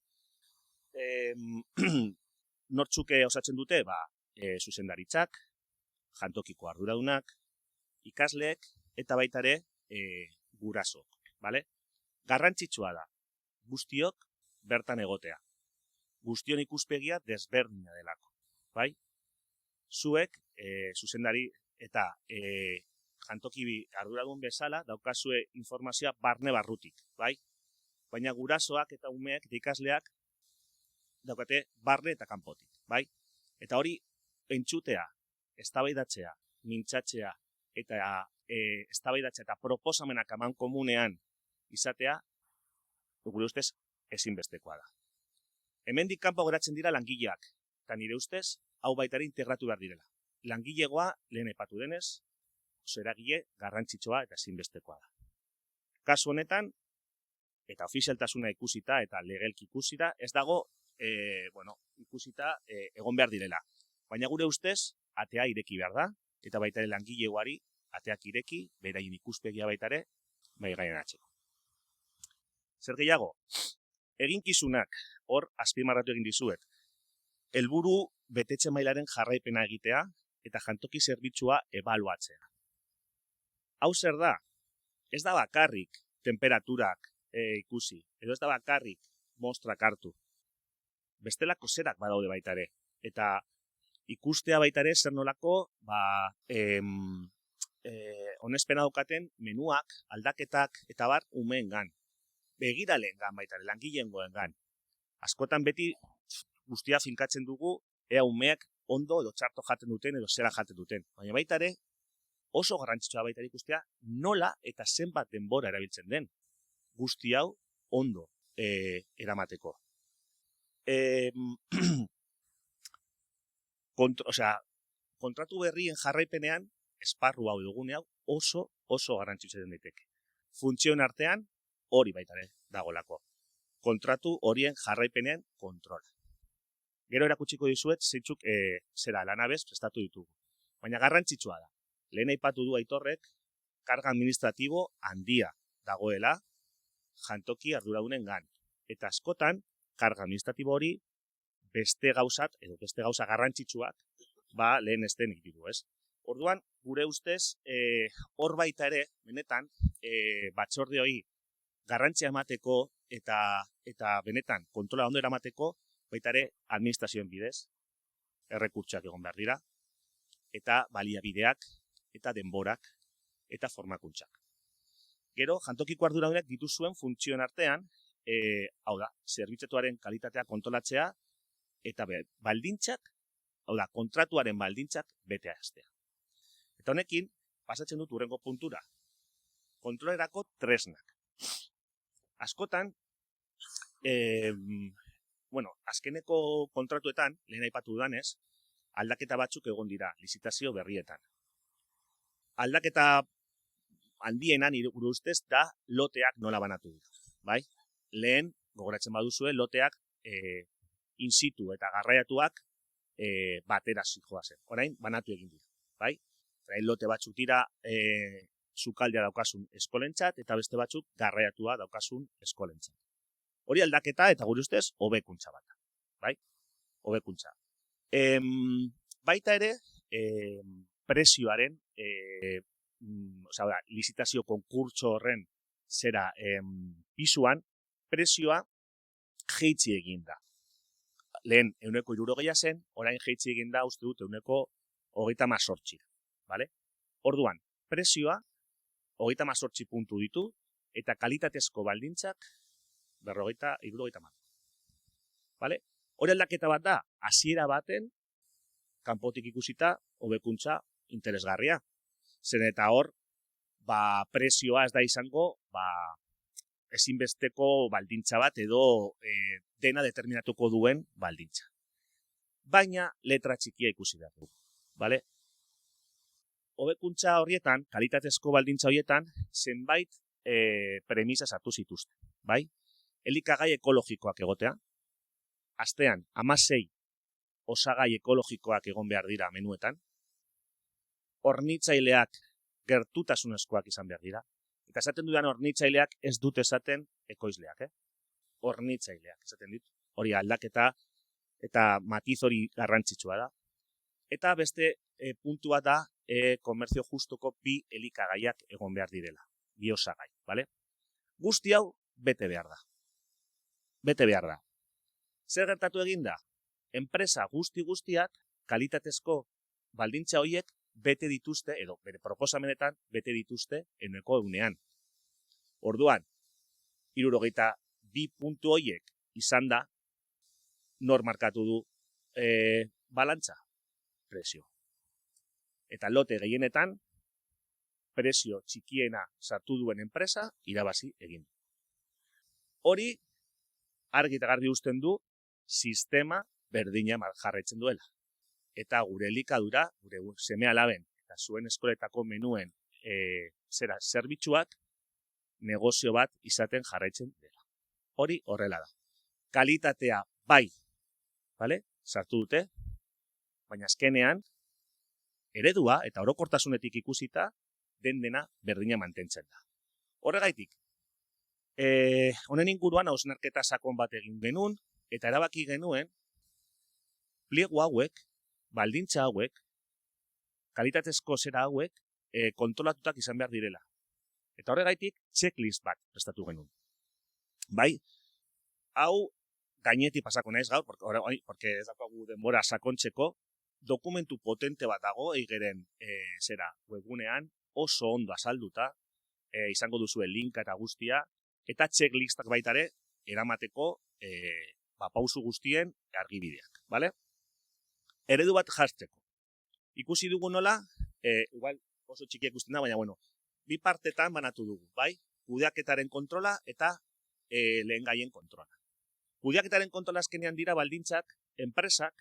Nortzuke osatzen dute, zuzendaritzak, jantokiko arduradunak, ikasleek eta baita ere gurasoak, bale? Garrantzitsua da, guztiok bertan egotea. Guztion ikuspegia desberdina delako, bai? Zuek, zuzendari eta jantoki arduradun bezala daukazue informazioa barne barrutik, bai? Baina gurasoak eta umeak eta ikasleak daukate barne eta kanpotik, bai? Eta hori entzutea, eztabaidatzea, mintzatzea eta eztabaidatzea eta proposamenak eman komunean izatea, gure ustez ezinbestekoa da. Hemendik kanpo geratzen dira langileak, eta nire ustez hau baitare integratu behar direla. Langilegoa lehen aipatu denez, oso eragile garrantzitsua eta ezinbestekoa da. Kasu honetan, eta ofizialtasuna ikusita eta legelki ikusita, ez dago ikusita egon behar direla. Baina gure ustez, atea ireki behar da, eta baitare langilegoari ateak ireki, beraien ikuspegia baitare, bai gainen atzeko. Zer gehiago, eginkizunak hor azpimarratu egin dizuet. Helburu betetze mailaren jarraipena egitea eta jantoki zerbitzua ebaluatzea. Hau zer da? Ez da bakarrik temperaturak ikusi, edo ez da bakarrik mostrak hartu. Bestelako zerak badaude baita ere. Eta ikustea baita ere zer nolako onespena daukaten menuak, aldaketak eta bar umeengan. Begiralengan baita ere, langileengoengan. Askotan beti guztia finkatzen dugu, ea umeak ondo edo txarto jaten duten edo zera jaten duten. Baina baita ere, oso garrantzitsua baita ere ikustea nola eta zenbat denbora erabiltzen den. Guzti hau ondo eramateko. Kontratu berrien jarraipenean, esparru hau dugune hau oso garrantzitsua den daiteke. Funtzioen artean, hori baita ere dagolako. Kontratu horien jarraipenean kontrola. Gero erakutsiko dizuet, zeintzuk lanabez prestatu ditugu. Baina garrantzitsua da. Lehen aipatu du Aitorrek, karga administratibo handia dagoela jantoki arduradunengan. Eta askotan, karga administratibo hori beste gauza garrantzitsuak lehen esten egitidu, ez? Orduan, gure ustez, hor baita ere, benetan, batzorde hori garrantzia emateko eta benetan kontrola ondo eramateko, baita ere administrazioen bidez, errekurtsak egon behar dira, eta baliabideak, eta denborak, eta formakuntzak. Gero, jantokiko arduradunak dituzuen funtzioen artean, hau da, zerbitzatuaren kalitatea kontrolatzea, eta baldintzak, hau da, kontratuaren baldintzak betea hastea. Eta honekin, pasatzen dut hurrengo puntura. Kontrolerako tresnak. Askotan, azkeneko kontratuetan, lehen aipatu dudanez, aldaketa batzuk egon dira lizitazio berrietan. Aldaketa handienan gure ustez da loteak nola banatu dira, bai? Lehen, gogoratzen baduzue, loteak in situ eta garraiatuak batera zijoazen. Orain, banatu egin dira, bai? Orain lote batzuk dira sukaldea daukasun eskolentzat eta beste batzuk garraiatua daukasun eskolentzat. Hori aldaketa eta gure ustez hobekuntza bat, bai? Hobekuntza. Baita ere, prezioaren, lizitazio konkurtso horren zera pisuan, prezioa jeitzi egin da. Lehen 160 zen, orain jeitzi egin da, uste dut 138, bale? Orduan, prezioa 38 puntu ditu, eta kalitatezko baldintzak 70. Bale? Hori aldaketa bat da, hasiera baten, kanpotik ikusita, hobekuntza interesgarria. Zen eta hor, prezioa ez da izango, ezinbesteko baldintza bat edo dena determinatuko duen baldintza. Baina letra txikia ikusi behar dugu. Bale? Hobekuntza horietan, kalitatezko baldintza horietan, zenbait premisa sartu zituzten. Bai? Elikagai ekologikoak egotea, astean 16 osagai ekologikoak egon behar dira menuetan, hornitzaileak gertutasunezkoak izan behar dira, eta esaten dudan hornitzaileak ez dut esaten ekoizleak, hornitzaileak esaten dit, hori aldaketa eta matiz hori garrantzitsua da. Eta beste puntua da komerzio justuko bi elikagaiak egon behar direla, bi osagai, bale? Guzti hau bete behar da. Bete behar da. Zer gertatu egin da? Enpresa guztiak kalitatezko baldintza horiek bete dituzte, edo bere proposamenetan bete dituzte 100%. Orduan, 72 puntu horiek izan da, nor markatu du balantza? Prezio. Eta lote gehienetan, prezio txikiena sartu duen enpresa irabazi egin. Hori, argi eta garbi uzten du, sistema berdina jarraitzen duela. Eta gure elikadura, gure seme-alaben eta zuen eskoletako menuen zerbitzuak negozio bat izaten jarraitzen dela. Hori horrela da. Kalitatea bai, vale? Sartu dute, baina azkenean eredua eta orokortasunetik ikusita dena berdina mantentzen da. Horregaitik, honen inguruan hausnarketa sakon bat egin genuen eta erabaki genuen pliego hauek, baldintza hauek, kalitatezko zera hauek kontrolatutak izan behar direla. Eta horregaitik checklist bat prestatu genuen. Bai, hau gainetik pasako naiz gaur, porque ez daukagu denbora sakontzeko, dokumentu potente bat dago Eigeren webgunean, oso ondo azalduta, izango duzue linka eta guztia, eta checklistak baitare eramateko pausu guztien argibideak, bale? Eredu bat jartzeko. Ikusi dugu nola, igual oso txikiak ikusten da, baina bueno, bi partetan banatu dugu, bai? Kudeaketaren kontrola eta lehengaien kontrola. Kudeaketaren kontrola azkenean dira baldintzak, enpresak,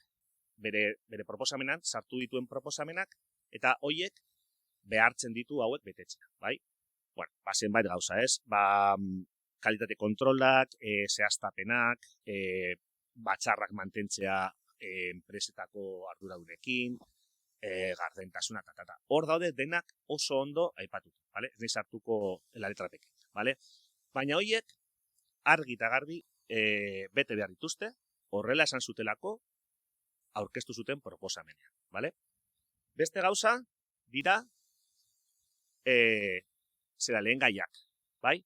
bere proposamenan, sartu dituen proposamenak, eta hoiek behartzen ditu hauek betetzea, bai? Bueno, zenbait gauza, ez? Kalitate kontrolak, zehaztapenak, batxarrak mantentzea enpresetako arduradunekin, gardentasuna, eta. Hor daude denak oso ondo aipatuta, bale? Ez nahi sartuko la letra pequeña, bale? Baina hoiek argi eta garbi bete behar dituzte, horrela esan zutelako aurkeztu zuten proposamenean, bale? Beste gauza dira lehen gaiak, bai?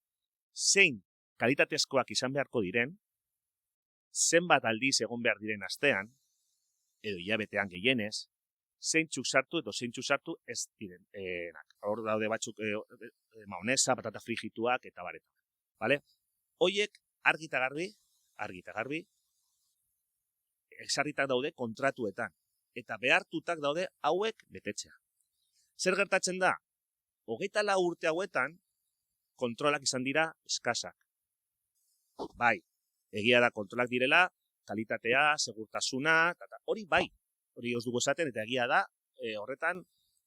Zein kalitatezkoak izan beharko diren, zenbat aldiz egon behar diren astean, edo hilabetean gehienez, zeintzuk sartu edo zeintzuk sartu ez direnak. Hor daude batzuk maonesa, patata frigituak eta baretak. Vale? Hoiek argi eta garbi, esarritak daude kontratuetan. Eta behartutak daude hauek betetzea. Zer gertatzen da? 24 urte hauetan, kontrolak izan dira eskasak. Bai, egia da kontrolak direla, kalitatea, segurtasuna, hori bai, hori ez dugu esaten, eta egia da, horretan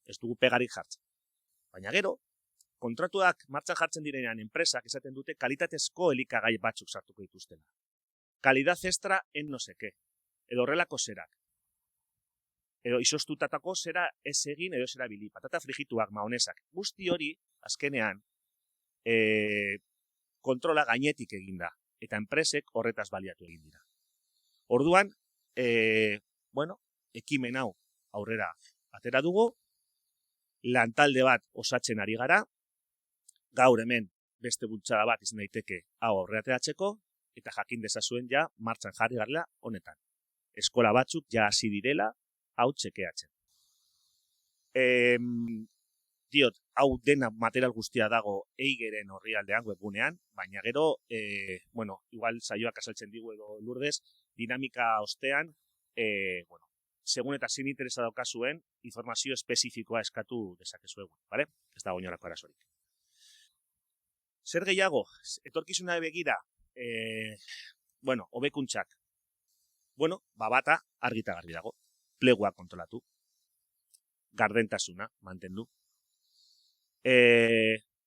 ez dugu pegarik jartzen. Baina gero, kontratuak martxan jartzen direnean enpresak esaten dute kalitatezko elikagai batzuk sartuko dituztela. Kalidad extra en no seke, edo horrelako zerak. Edo izostutatako zera ez egin edo zera bili, patata frigituak, maonesak. Guzti hori, azkenean, kontrola gainetik egin da, eta enpresek horretaz baliatu egin dira. Orduan, ekimen hau aurrera atera dugu, lantalde bat osatzen ari gara, gaur hemen beste bultzada bat izan daiteke hau aurrera ateratzeko, eta jakin dezazuen ja martxan jarri garela honetan. Eskola batzuk ja hasi direla, hau txekeatzen. Diot, hau dena material guztia dago Eigeren orrialdean, webgunean, baina gero, igual saioak azaltzen digu edo Lurdes, dinamika ostean, segun eta zin interesa daukazuen, informazio espezifikoa eskatu dezakezuegu, bale? Ez dago inorako arazorik. Zer gehiago, etorkizuna begira, hobekuntzak. Bata argita garbi dago. Pleguak kontrolatu. Gardentasuna mantendu.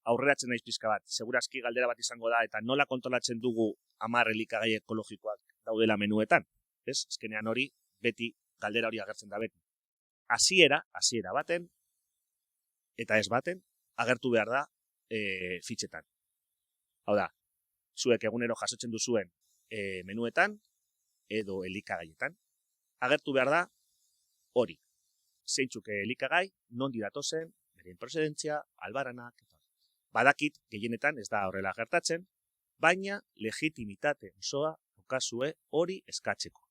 Aurreratzen naiz pizka bat, segurazki galdera bat izango da, eta nola kontrolatzen dugu 10 elikagai ekologikoak daudela menuetan. Ez? Azkenean hori, beti, galdera hori agertzen da beti. Hasiera baten, eta ez baten, agertu behar da fitxetan. Hau da, zuek egunero jasotzen duzuen menuetan, edo elikagaietan, agertu behar da hori. Zeintzuk elikagai, non datozen, beren prozedentzia, albaranak, badakit, gehienetan ez da horrela gertatzen, baina legitimitate osoa daukazue hori eskatzeko.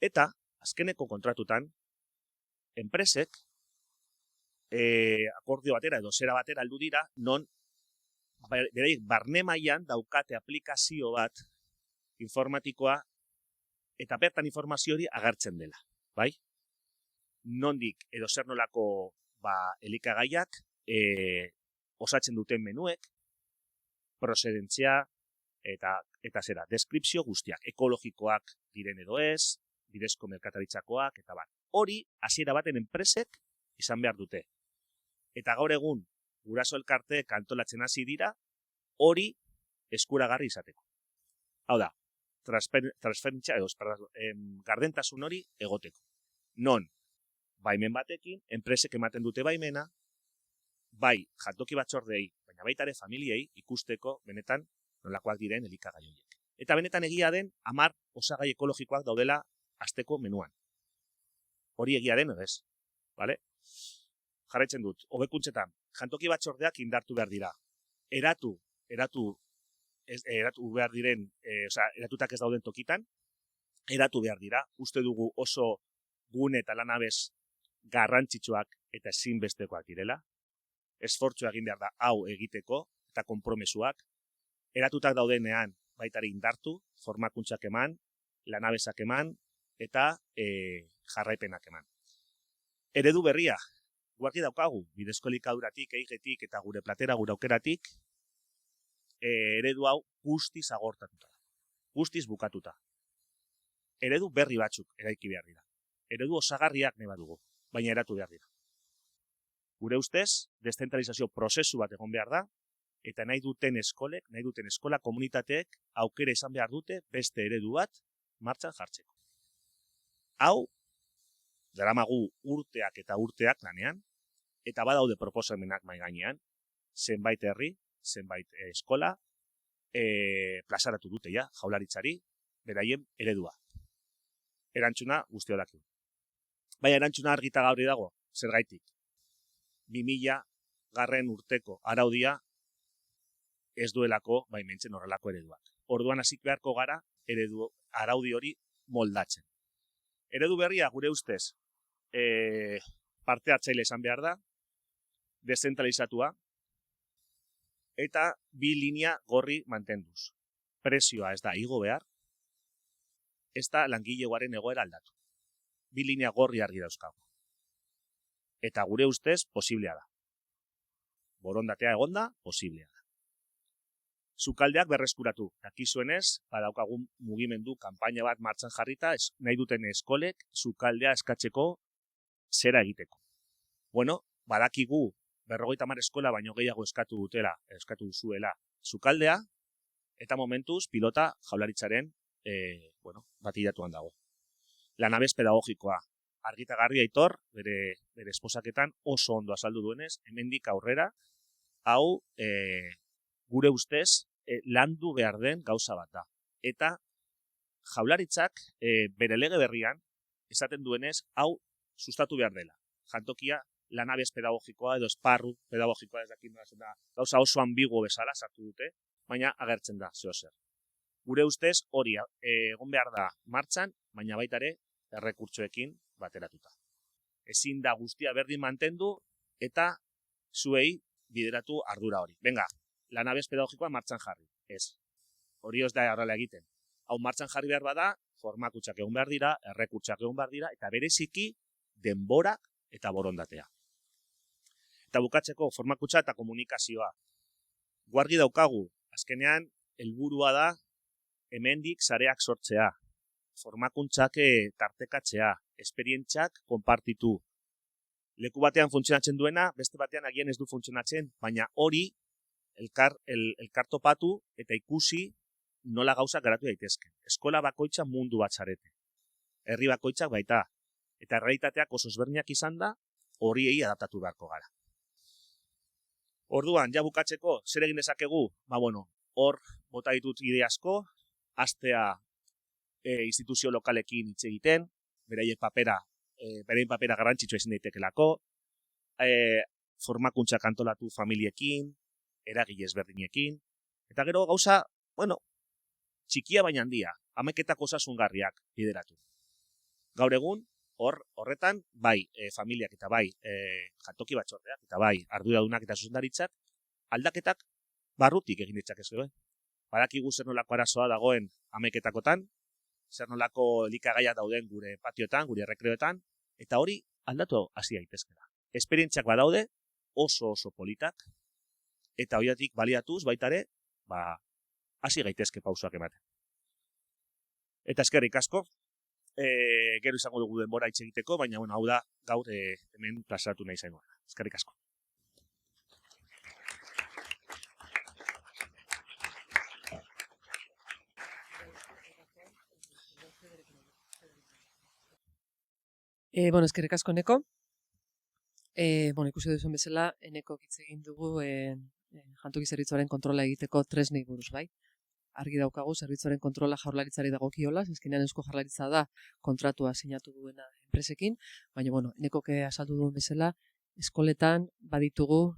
Eta, azkeneko kontratutan, enpresek akordio batera edo zera batera aldu dira, non beraik barne mailan daukate aplikazio bat informatikoa eta bertan informazio hori agertzen dela, bai? Nondik edo zer nolako elikagaiak osatzen duten menuek, prozedentzia eta zera, deskripzio guztiak, ekologikoak diren edo ez, bidezko merkataritzakoak, eta bat. Hori, hasiera baten enpresek izan behar dute. Eta gaur egun, guraso elkarteek antolatzen hasi dira, hori eskuragarri izateko. Hau da, transferentzia edo gardentasun hori egoteko. Non, baimen batekin, enpresek ematen dute baimena, bai jantoki batzordei, baina baita ere familiei ikusteko benetan nolakoak diren elikagai horiek. Eta benetan egia den 10 osagai ekologikoak daudela asteko menuan. Hori egia den edo ez, bale? Jarraitzen dut, hobekuntzetan, jantoki batzordeak indartu behar dira. Eratu behar diren, eratutak ez dauden tokitan, eratu behar dira, uste dugu oso gune eta lanabez garrantzitsuak eta ezinbestekoak direla, esfortzu egin behar da hau egiteko eta konpromesuak, eratutak daudenean baitari indartu, formakuntzak eman, lanabezak eman eta jarraipenak eman. Eredu berria, guarki daukagu, bidezko elikaduratik, eigetik eta gure platera, gure aukeratik, eredu hau guztiz agortatuta, guztiz bukatuta. Eredu berri batzuk eraiki behar dira. Eredu osagarriak nahi badugu, baina eratu behar dira. Gure ustez, deszentralizazio prozesu bat egon behar da, eta nahi duten eskolek, nahi duten eskola komunitateek aukera izan behar dute beste eredu bat martxan jartzeko. Hau, daramagu urteak eta urteak lanean, eta badaude proposamenak mahai gainean, zenbait herri, zenbait eskola, plazaratu dute ja, jaularitzari, beraien eredua. Erantzuna guztio dakigu. Baina erantzuna argita gauri dago, zergaitik. 2000 urteko araudia ez duelako baimentzen horrelako ereduak. Orduan hasik beharko gara araudi hori moldatzen. Eredu berria gure ustez parte hartzaile izan behar da, deszentralizatua, eta 2 linea gorri mantenduz. Prezioa ez da igo behar, ez da langilegoaren egoera aldatu. 2 linea gorri argi dauzkagu. Eta gure ustez posiblea da. Borondatea egonda, posiblea da. sukaldeak berreskuratu. Dakizuenez, badaukagun mugimendu kanpaina bat martxan jarrita, nahi duten eskolek sukaldea eskatzeko zera egiteko. Bueno, badakigu 50 eskola baino gehiago eskatu duzuela sukaldea, eta momentuz pilota Jaurlaritzaren batiratuan dago. Lanabes pedagogikoa. Argitagarri Aitor, bere esposaketan oso ondo azaldu duenez, hemendik aurrera, hau gure ustez landu behar den gauza bat da. Eta Jaurlaritzak bere lege berrian esaten duenez, hau sustatu behar dela. Jantokia lanabes pedagogikoa edo esparru pedagogikoa ez dakit da, gauza oso ambiguo bezala sartu dute, baina agertzen da zeozer. Gure ustez hori egon behar da martxan, baina baita ere errekurtsoekin bateratuta. Ezin da guztia berdin mantendu eta zuei bideratu ardura hori. Venga, lanabes pedagogikoa martxan jarri. Ez. Hori ez da horrela egiten. Hau martxan jarri behar bada, formakutxak egon behar dira, errekurtsak egon behar dira, eta bereziki denborak eta borondatea. Eta bukatzeko formakutxa eta komunikazioa. Guargi daukagu, azkenean, helburua da hemendik sareak sortzea, formakuntzak tartekatzea, esperientzak konpartitu. Leku batean funtzionatzen duena, beste batean agian ez du funtzionatzen, baina hori elkartopatu eta ikusi nola gauzak garatu daitezke. Eskola bakoitza mundu bat zarete. Herri bakoitzak baita. Eta errealitateak oso ezberdinak izan da, horiei adaptatu beharko gara. Orduan, ja bukatzeko, zer egin dezakegu? Hor bota ditut ide asko, hastea instituzio lokalekin hitz egiten, beraien papera garrantzitsua izan daitekelako, formakuntzak antolatu familiekin, eragile ezberdinekin, eta gero gauza, txikia baina handia, hamaiketak osasungarriak bideratu. Gaur egun, horretan, bai familiak eta bai jantoki batzordeak, eta bai arduradunak eta zuzendaritzak, aldaketak barrutik egin ditzakezue. Badakigu zer nolako arazoa dagoen hamaiketakotan, zer nolako elikagaiak dauden gure patioetan, gure errekreoetan, eta hori aldatu hasi daitezkela. Esperientziak badaude, oso politak, eta horiatik baliatuz baitare, hasi gaitezke pausoak ematen. Eta eskerrik asko, gero izango dugu denbora hitz egiteko, baina hau da gaur hemen plazaratu nahi zainoa. Eskerrik asko. Eskerrik asko Eneko. Ikusi duzuen bezala, Eneko hitz egin dugu jantoki zerbitzuaren kontrola egiteko tresnei buruz, bai? Argi daukagu zerbitzuaren kontrola Jaurlaritzari dagokiola, azkenean Eusko Jaurlaritza da kontratua sinatu duena enpresekin, baina Enekok azaldu duen bezala, eskoletan baditugu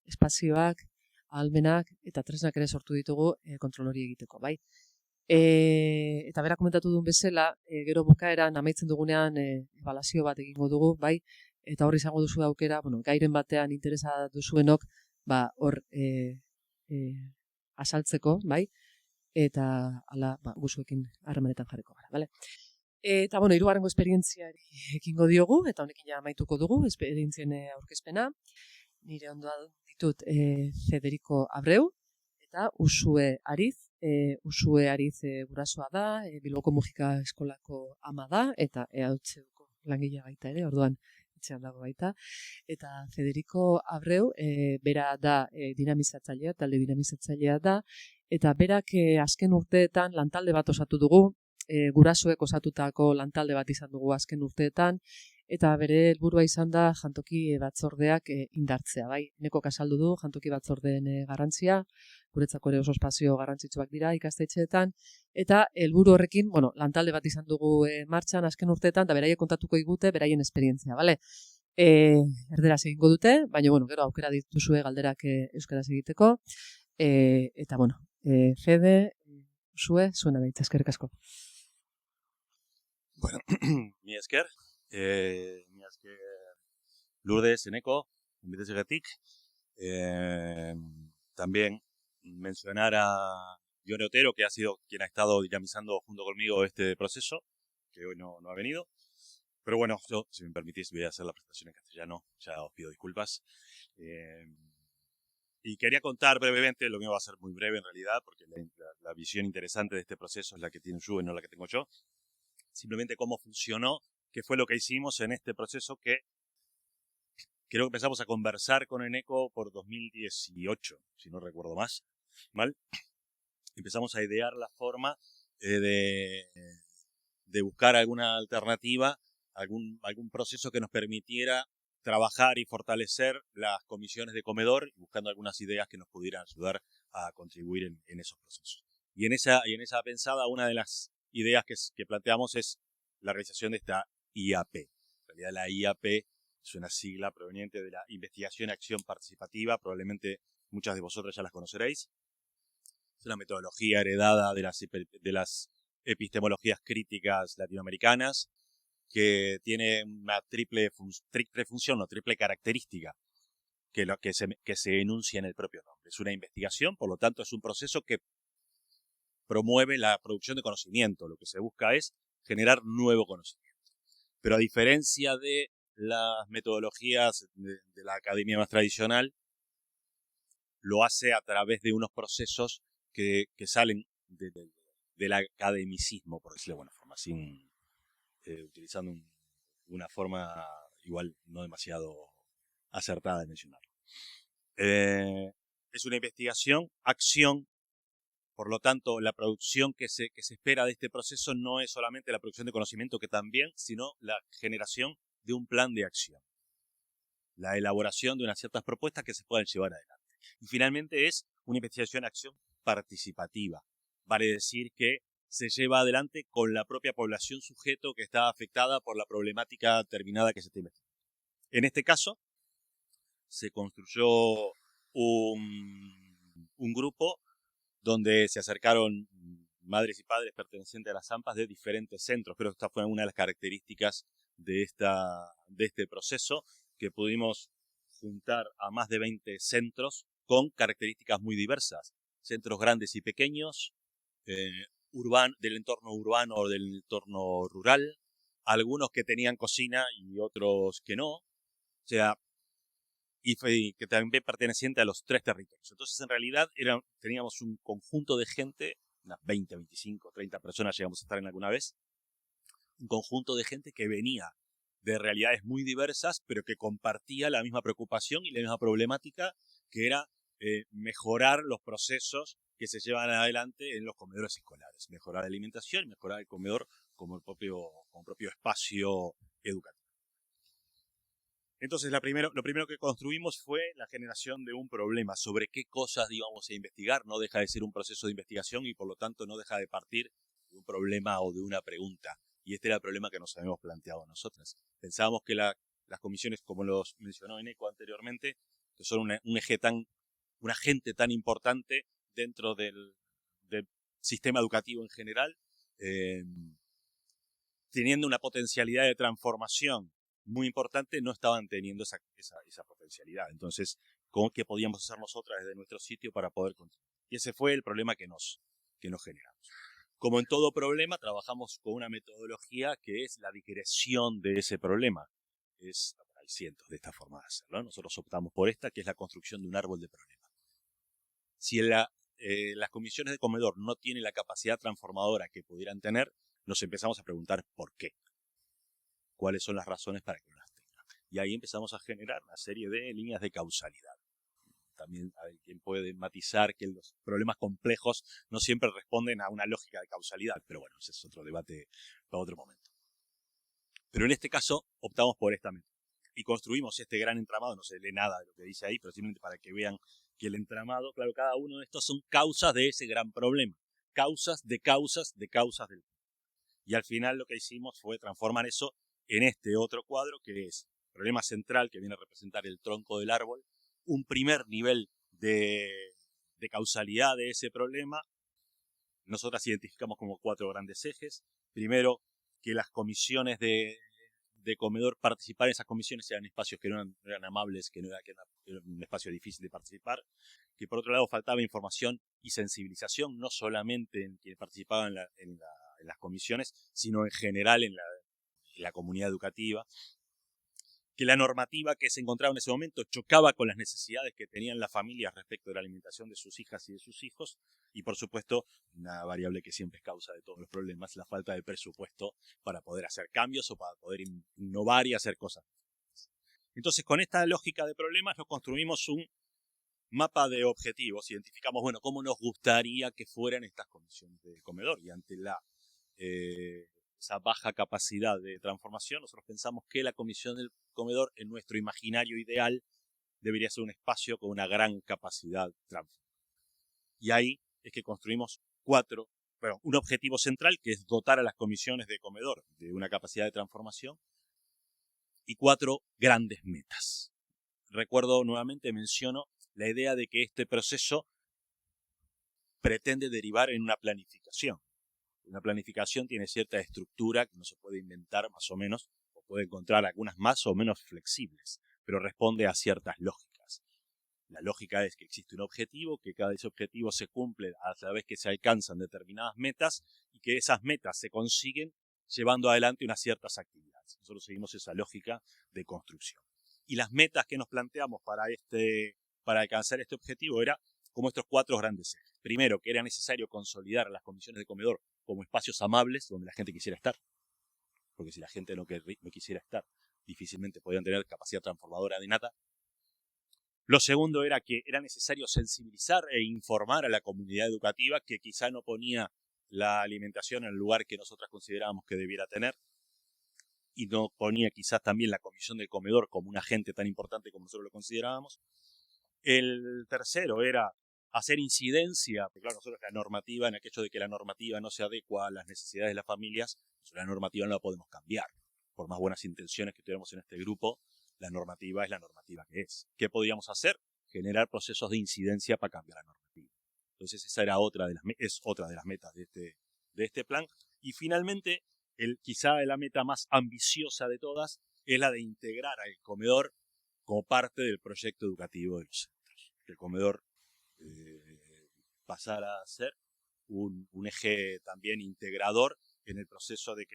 espazioak, ahalmenak eta tresnak ere sortu ditugu kontrol hori egiteko, bai? Eta bera komentatu duen bezala, gero bukaeran amaitzen dugunean ebaluazio bat egingo dugu, bai? Eta hor izango duzu aukera, gairen batean interesa duzuenok, hor asaltzeko, bai? Eta hala, guzuekin harremanetan jarriko gara, bale? Eta, hirugarrengo esperientziari ekingo diogu, eta honekin ja amaituko dugu, esperientzien aurkezpena. Nire ondoa ditut Federico Abreu, eta Usue Ariz. Usue Ariz gurasoa da, Bilboko Mujika Eskolako ama da, eta EAUtzeko langilea baita ere, orduan etxean dago baita. Eta Federico Abreu, bera da dinamizatzailea, talde dinamizatzailea da, eta berak azken urteetan lantalde bat osatu dugu, gurasoek osatutako lantalde bat izan dugu azken urteetan, eta bere helburua izan da jantoki batzordeak indartzea, bai? Nekok azaldu du jantoki batzordeen garrantzia, guretzako ere oso espazio garrantzitsuak dira ikastetxeetan, eta helburu horrekin, lantalde bat izan dugu martxan azken urteetan, eta beraiek kontatuko digute beraien esperientzia, bale? Erderaz egingo dute, baina, gero aukera dituzue galderak euskaraz egiteko, eta, Fede, Usue, zuena behitza, eskerrik asko. Bueno, mi esker Lourdes, Eneko, invitacionegatik. También mencionar a Yone Otero, que ha sido quien ha estado dinamizando junto conmigo este proceso, que hoy no ha venido. Pero bueno, yo, si me permitís, voy a hacer la presentación en castellano, ya os pido disculpas. Y quería contar brevemente, lo mío va a ser muy breve en realidad, porque la visión interesante de este proceso es la que tiene Juve, no la que tengo yo. Simplemente cómo funcionó, qué fue lo que hicimos en este proceso que creo que empezamos a conversar con Eneco por 2018, si no recuerdo mal. Empezamos a idear la forma de buscar alguna alternativa, algún proceso que nos permitiera trabajar y fortalecer las comisiones de comedor, buscando algunas ideas que nos pudieran ayudar a contribuir en esos procesos. Y en esa pensada, una de las ideas que planteamos es la realización de esta IAP. En realidad la IAP es una sigla proveniente de la Investigación y Acción Participativa, probablemente muchas de vosotros ya las conoceréis. Es una metodología heredada de las epistemologías críticas latinoamericanas, que tiene una triple característica que se enuncia en el propio nombre. Es una investigación, por lo tanto es un proceso que promueve la producción de conocimiento. Lo que se busca es generar nuevo conocimiento. Pero a diferencia de las metodologías de la academia más tradicional, lo hace a través de unos procesos que salen del academicismo, por decirlo de alguna forma, utilizando una forma igual no demasiado acertada de mencionarlo. Es una investigación, acción, por lo tanto la producción que se espera de este proceso no es solamente la producción de conocimiento, que también, sino la generación de un plan de acción, la elaboración de unas ciertas propuestas que se puedan llevar adelante. Y finalmente es una investigación acción participativa, vale decir que se lleva adelante con la propia población sujeto que está afectada por la problemática determinada que se está investigando. En este caso, se construyó un grupo donde se acercaron madres y padres pertenecientes a las AMPAs de diferentes centros. Creo que esta fue una de las características de este proceso, que pudimos juntar a más de 20 centros con características muy diversas. Centros grandes y pequeños, del entorno urbano o del entorno rural, algunos que tenían cocina y otros que no, o sea, y que también perteneciente a los 3 territorios. Entonces, en realidad, teníamos un conjunto de gente, unas 20, 25, 30 personas llegamos a estar en alguna vez, un conjunto de gente que venía de realidades muy diversas, pero que compartía la misma preocupación y la misma problemática, que era mejorar los procesos que se llevan adelante en los comedores escolares, mejorar la alimentación y mejorar el comedor como propio espacio educativo. Entonces, lo primero que construimos fue la generación de un problema sobre qué cosas íbamos a investigar. No deja de ser un proceso de investigación y por lo tanto no deja de partir de un problema o de una pregunta. Y este era el problema que nos habíamos planteado nosotros. Pensábamos que las comisiones, como los mencionó Eneco anteriormente, que son un agente tan importante dentro del sistema educativo en general, teniendo una potencialidad de transformación muy importante, no estaban teniendo esa potencialidad. Entonces, ¿qué podíamos hacer nosotros desde nuestro sitio para poder contribuir? Y ese fue el problema que nos generamos. Como en todo problema, trabajamos con una metodología que es la digresión de ese problema. Hay cientos de estas formas de hacerlo. Nosotros optamos por esta, que es la construcción de un árbol de problemas. Si las comisiones de comedor no tienen la capacidad transformadora que pudieran tener, nos empezamos a preguntar por qué. ¿Cuáles son las razones para que no las tengan? Y ahí empezamos a generar una serie de líneas de causalidad. También hay quien puede matizar que los problemas complejos no siempre responden a una lógica de causalidad, pero bueno, ese es otro debate para otro momento. Pero en este caso optamos por esta método y construimos este gran entramado. No se lee nada de lo que dice ahí, pero simplemente para que vean que el entramado, claro, cada uno de estos son causas de ese gran problema, causas del problema. Y al final lo que hicimos fue transformar eso en este otro cuadro, que es el problema central, que viene a representar el tronco del árbol, un primer nivel de causalidad de ese problema. Nosotras identificamos como 4 grandes ejes. Primero, que las comisiones de comedor, participar en esas comisiones eran espacios que no eran amables, que era un espacio difícil de participar. Que por otro lado faltaba información y sensibilización, no solamente en quienes participaban en las comisiones, sino en general en la comunidad educativa. que la normativa que se encontraba en ese momento chocaba con las necesidades que tenían las familias respecto de la alimentación de sus hijas y de sus hijos, y por supuesto, una variable que siempre es causa de todos los problemas, la falta de presupuesto para poder hacer cambios o para poder innovar y hacer cosas. Entonces, con esta lógica de problemas, nos construimos un mapa de objetivos, identificamos, bueno, cómo nos gustaría que fueran estas comisiones de comedor, y ante esa baja capacidad de transformación, nosotros pensamos que la comisión del comedor, en nuestro imaginario ideal, debería ser un espacio con una gran capacidad transformadora. Y ahí es que construimos un objetivo central, que es dotar a las comisiones de comedor de una capacidad de transformación, y 4 grandes metas. Recuerdo nuevamente, menciono la idea de que este proceso pretende derivar en una planificación. Una planificación tiene cierta estructura que no se puede inventar más o menos, o puede encontrar algunas más o menos flexibles, pero responde a ciertas lógicas. La lógica es que existe un objetivo, que cada ese objetivo se cumple a través que se alcanzan determinadas metas y que esas metas se consiguen llevando adelante unas ciertas actividades. Nosotros seguimos esa lógica de construcción. Y las metas que nos planteamos para alcanzar este objetivo era como estos 4 grandes ejes. Primero, que era necesario consolidar las comisiones de comedor como espacios amables donde la gente quisiera estar. Porque si la gente no quisiera estar, difícilmente podían tener capacidad transformadora de nata. Lo segundo era que era necesario sensibilizar e informar a la comunidad educativa que quizá no ponía la alimentación en el lugar que nosotros considerábamos que debiera tener, y no ponía quizás también la comisión del comedor como un agente tan importante como nosotros lo considerábamos. El tercero era hacer incidencia, porque claro, nosotros la normativa, en aquello de que la normativa no se adecua a las necesidades de las familias, la normativa no la podemos cambiar. Por más buenas intenciones que tuviéramos en este grupo, la normativa es la normativa que es. ¿Qué podíamos hacer? Generar procesos de incidencia para cambiar la normativa. Entonces esa era otra de las metas de este plan. Y finalmente, quizá la meta más ambiciosa de todas es la de integrar al comedor como parte del proyecto educativo de los centros. Que el comedor pasara a ser un eje también integrador en el proceso de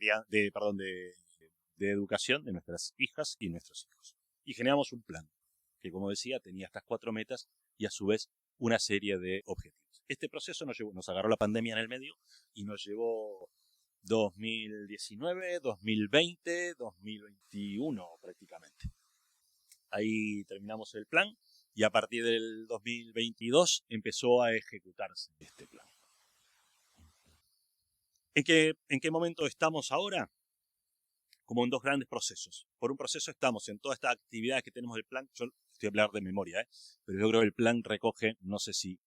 educación de nuestras hijas y nuestros hijos. Y generamos un plan que, como decía, tenía estas 4 metas y a su vez una serie de objetivos. Este proceso nos agarró la pandemia en el medio y nos llevó 2019, 2020, 2021 prácticamente. Ahí terminamos el plan y a partir del 2022 empezó a ejecutarse este plan. ¿En qué momento estamos ahora? Como en 2 grandes procesos. Por un proceso estamos en todas estas actividades que tenemos del plan. Yo estoy hablando de memoria, pero yo creo que el plan recoge, no sé si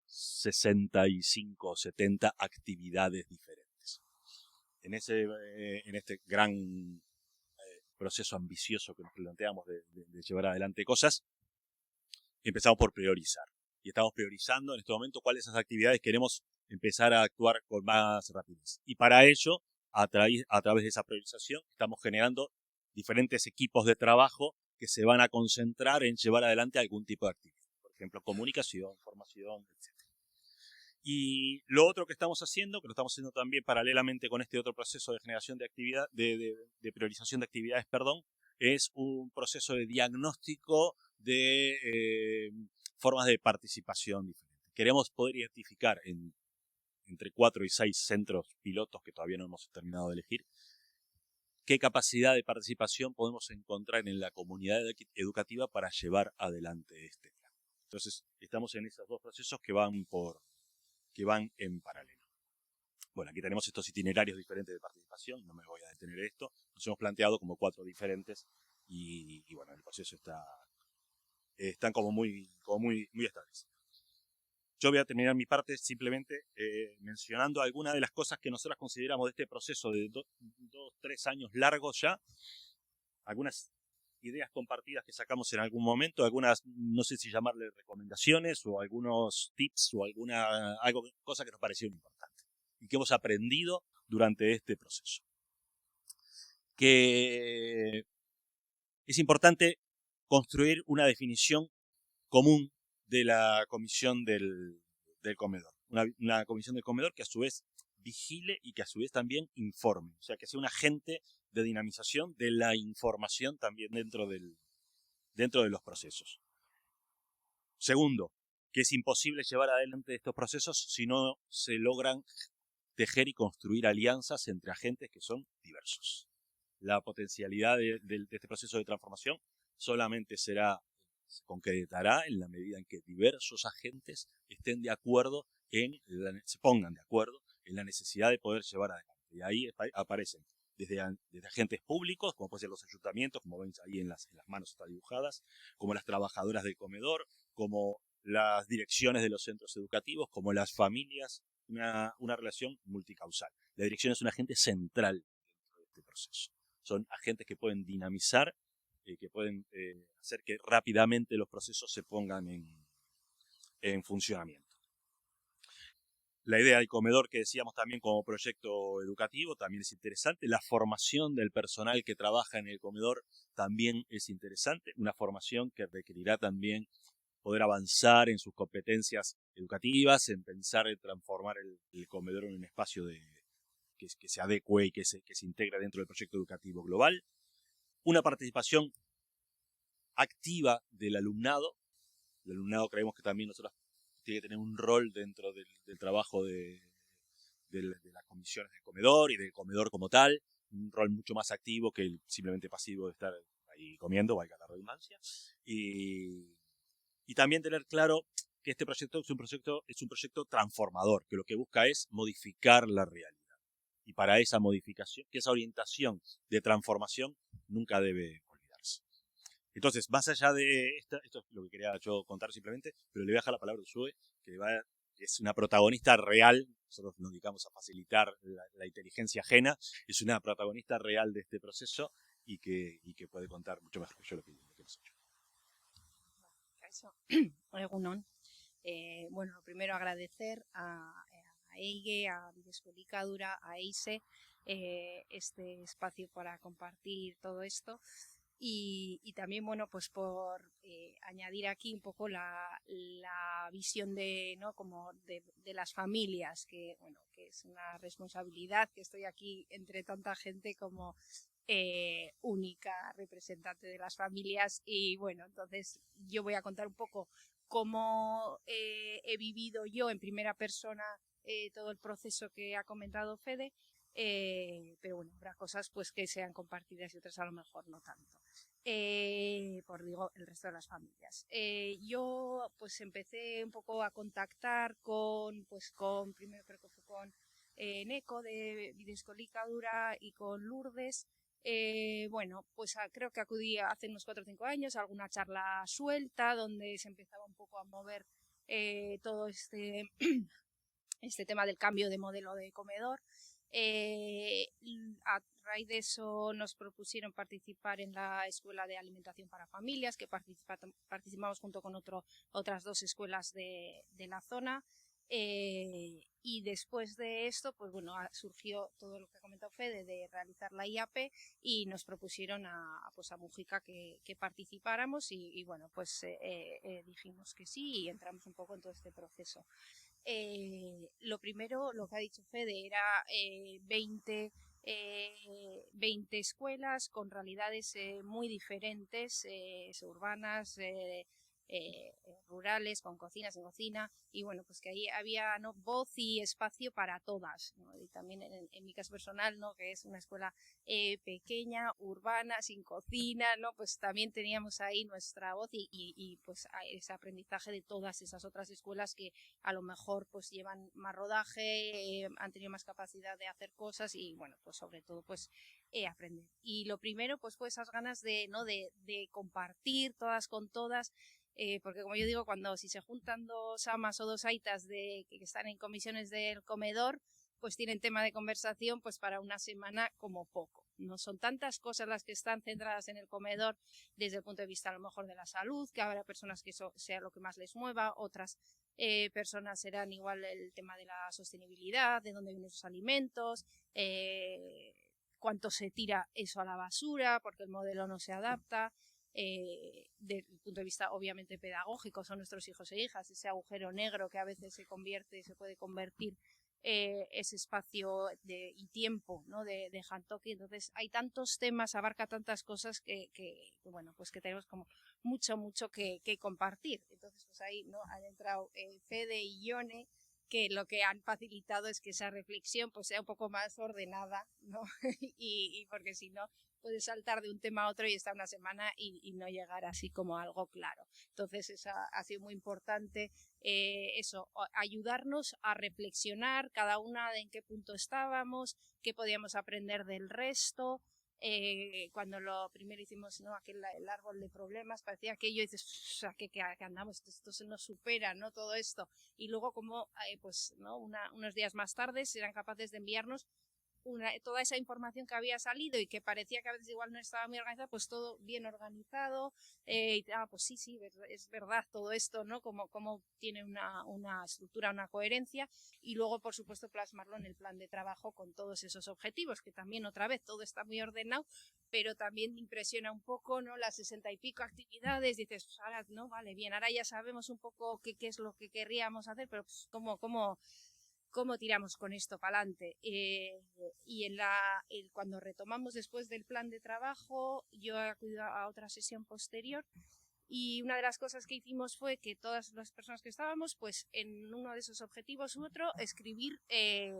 65 o 70 actividades diferentes. En este gran proceso ambicioso que nos planteamos de llevar adelante cosas, empezamos por priorizar. Y estamos priorizando en este momento cuáles son las actividades queremos empezar a actuar con más rapidez. Y para ello, a través de esa priorización, estamos generando diferentes equipos de trabajo que se van a concentrar en llevar adelante algún tipo de actividad. Por ejemplo, comunicación, formación, etc. Y lo otro que estamos haciendo, que lo estamos haciendo también paralelamente con este otro proceso de generación de actividad, de priorización de actividades, es un proceso de diagnóstico de formas de participación diferentes. Queremos poder identificar entre 4 y 6 centros pilotos que todavía no hemos terminado de elegir, qué capacidad de participación podemos encontrar en la comunidad educativa para llevar adelante este plan. Entonces, estamos en esos 2 procesos que van en paralelo. Bueno, aquí tenemos estos itinerarios diferentes de participación, no me voy a detener en esto. Nos hemos planteado como 4 diferentes y bueno, el proceso están como muy establecidos. Yo voy a terminar mi parte simplemente mencionando algunas de las cosas que nosotros consideramos de este proceso de 2-3 años largos ya. Algunas ideas compartidas que sacamos en algún momento, algunas, no sé si llamarle recomendaciones o algunos tips o cosa que nos parecieron importante y que hemos aprendido durante este proceso. Que es importante construir una definición común de la comisión del comedor. Una comisión del comedor que a su vez vigile y que a su vez también informe. O sea, que sea un agente de dinamización de la información también dentro de los procesos. Segundo, que es imposible llevar adelante estos procesos si no se logran tejer y construir alianzas entre agentes que son diversos. La potencialidad de este proceso de transformación solamente se concretará en la medida en que diversos agentes estén de acuerdo se pongan de acuerdo en la necesidad de poder llevar adelante. Y ahí aparecen desde agentes públicos, como pueden ser los ayuntamientos, como ven ahí en las manos están dibujadas, como las trabajadoras del comedor, como las direcciones de los centros educativos, como las familias, una relación multicausal. La dirección es un agente central dentro de este proceso. Son agentes que pueden dinamizar, que pueden hacer que rápidamente los procesos se pongan en funcionamiento. La idea del comedor que decíamos también como proyecto educativo también es interesante. La formación del personal que trabaja en el comedor también es interesante. Una formación que requerirá también poder avanzar en sus competencias educativas, en pensar en transformar el comedor en un espacio que se adecue y que se integre dentro del proyecto educativo global. Una participación activa del alumnado. El alumnado creemos que también nosotros tiene que tener un rol dentro del trabajo de las comisiones del comedor y del comedor como tal, un rol mucho más activo que el simplemente pasivo de estar ahí comiendo, valga la redundancia, y también tener claro que este proyecto es un proyecto transformador, que lo que busca es modificar la realidad. Y para esa modificación, que esa orientación de transformación nunca debe olvidarse. Entonces, más allá de esto es lo que quería yo contar simplemente, pero le voy a dejar la palabra a Usue, que es una protagonista real. Nosotros nos dedicamos a facilitar la inteligencia ajena, es una protagonista real de este proceso y que puede contar mucho mejor que yo lo que hemos hecho. Egunon. Bueno, primero agradecer a EIGE, a Bidescoelikadura, a EISE, este espacio para compartir todo esto. Y también, bueno, pues por añadir aquí un poco la visión de las familias, que bueno, que es una responsabilidad, que estoy aquí entre tanta gente como única representante de las familias. Y bueno, entonces yo voy a contar un poco cómo he vivido yo en primera persona todo el proceso que ha comentado Fede. Pero bueno, habrá cosas pues que sean compartidas y otras a lo mejor no tanto. Digo, el resto de las familias. Yo pues empecé un poco a contactar primero creo que fue con Neco de Bidescoelikadura y con Lourdes. Bueno, pues creo que acudí hace unos 4 o 5 años a alguna charla suelta donde se empezaba un poco a mover todo este tema del cambio de modelo de comedor. A raíz de eso nos propusieron participar en la Escuela de Alimentación para Familias, que participamos junto con otras 2 escuelas de la zona. Y después de esto, pues bueno, surgió todo lo que ha comentado Fede de realizar la IAP y nos propusieron a Mujica que participáramos y bueno, pues dijimos que sí y entramos un poco en todo este proceso. Lo primero, lo que ha dicho Fede, era 20 escuelas con realidades muy diferentes, urbanas, rurales, con cocina, sin cocina, y bueno, pues que ahí había voz y espacio para todas, ¿no? Y también en mi caso personal, ¿no? Que es una escuela pequeña, urbana, sin cocina, ¿no? Pues también teníamos ahí nuestra voz y pues ese aprendizaje de todas esas otras escuelas que a lo mejor pues llevan más rodaje, han tenido más capacidad de hacer cosas y bueno, pues sobre todo pues aprender. Y lo primero pues fue esas ganas de compartir todas con todas. Porque como yo digo, si se juntan 2 amas o 2 aitas que están en comisiones del comedor, pues tienen tema de conversación pues para una semana como poco. No son tantas cosas las que están centradas en el comedor desde el punto de vista a lo mejor de la salud, que habrá personas que eso sea lo que más les mueva, otras personas serán igual el tema de la sostenibilidad, de dónde vienen esos alimentos, cuánto se tira eso a la basura porque el modelo no se adapta. Desde el punto de vista obviamente pedagógico, son nuestros hijos e hijas, ese agujero negro que a veces se puede convertir ese espacio y tiempo, ¿no? de Jantoki. Entonces hay tantos temas, abarca tantas cosas que bueno, pues que tenemos como mucho que compartir. Entonces pues ahí, ¿no? Han entrado Fede y Ione, que lo que han facilitado es que esa reflexión pues sea un poco más ordenada, ¿no? y porque si no puedes saltar de un tema a otro y estar una semana y no llegar así como a algo claro. Entonces esa ha sido muy importante, eso, ayudarnos a reflexionar cada una de en qué punto estábamos, qué podíamos aprender del resto. Cuando lo primero hicimos, ¿no? El árbol de problemas, parecía aquello, y dices, que andamos, esto se nos supera, ¿no? Todo esto. Y luego como, pues, ¿no? Unos días más tarde eran capaces de enviarnos toda esa información que había salido y que parecía que a veces igual no estaba muy organizada, pues todo bien organizado, pues sí, es verdad todo esto, ¿no? Como tiene una estructura, una coherencia, y luego, por supuesto, plasmarlo en el plan de trabajo con todos esos objetivos, que también, otra vez, todo está muy ordenado, pero también impresiona un poco, ¿no? Las 60 y pico actividades, dices, pues ahora, ¿no? Vale, bien, ahora ya sabemos un poco qué es lo que querríamos hacer, pero pues, ¿cómo tiramos con esto para adelante? Y cuando retomamos después del plan de trabajo, yo he acudido a otra sesión posterior, y una de las cosas que hicimos fue que todas las personas que estábamos, pues en uno de esos objetivos u otro, escribir qué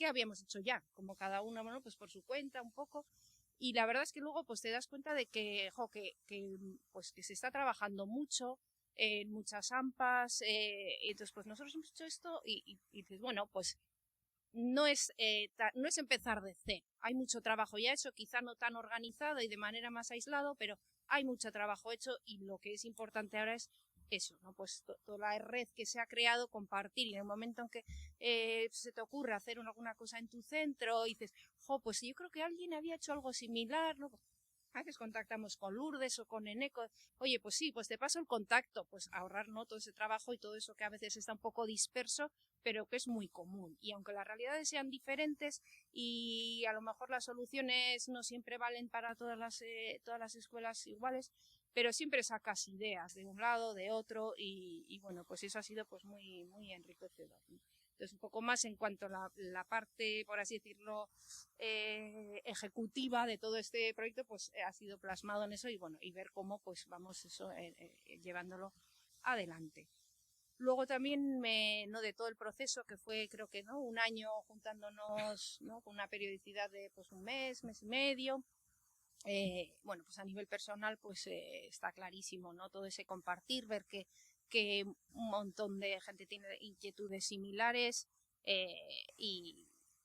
habíamos hecho ya, como cada uno, bueno, pues por su cuenta un poco. Y la verdad es que luego pues te das cuenta de que se está trabajando mucho, en muchas AMPAs, entonces pues nosotros hemos hecho esto y dices, bueno, pues no es empezar de cero. Hay mucho trabajo ya hecho, quizá no tan organizado y de manera más aislado, pero hay mucho trabajo hecho, y lo que es importante ahora es eso, ¿no? Pues toda la red que se ha creado, compartir, y en el momento en que se te ocurre hacer alguna cosa en tu centro y dices, pues yo creo que alguien había hecho algo similar, ¿no? A veces contactamos con Lourdes o con Eneco, oye, pues sí, pues te paso el contacto, pues ahorrar, ¿no? Todo ese trabajo y todo eso que a veces está un poco disperso, pero que es muy común. Y aunque las realidades sean diferentes y a lo mejor las soluciones no siempre valen para todas las escuelas iguales, pero siempre sacas ideas de un lado, de otro, y bueno, pues eso ha sido pues muy enriquecedor, ¿no? Entonces, un poco más en cuanto a la parte, por así decirlo, ejecutiva de todo este proyecto, pues ha sido plasmado en eso, y bueno, y ver cómo pues vamos eso llevándolo adelante. Luego también no de todo el proceso, que fue creo que no un año juntándonos, ¿no? Con una periodicidad de pues un mes y medio. Bueno, pues a nivel personal pues está clarísimo, ¿no? Todo ese compartir, ver que un montón de gente tiene inquietudes similares,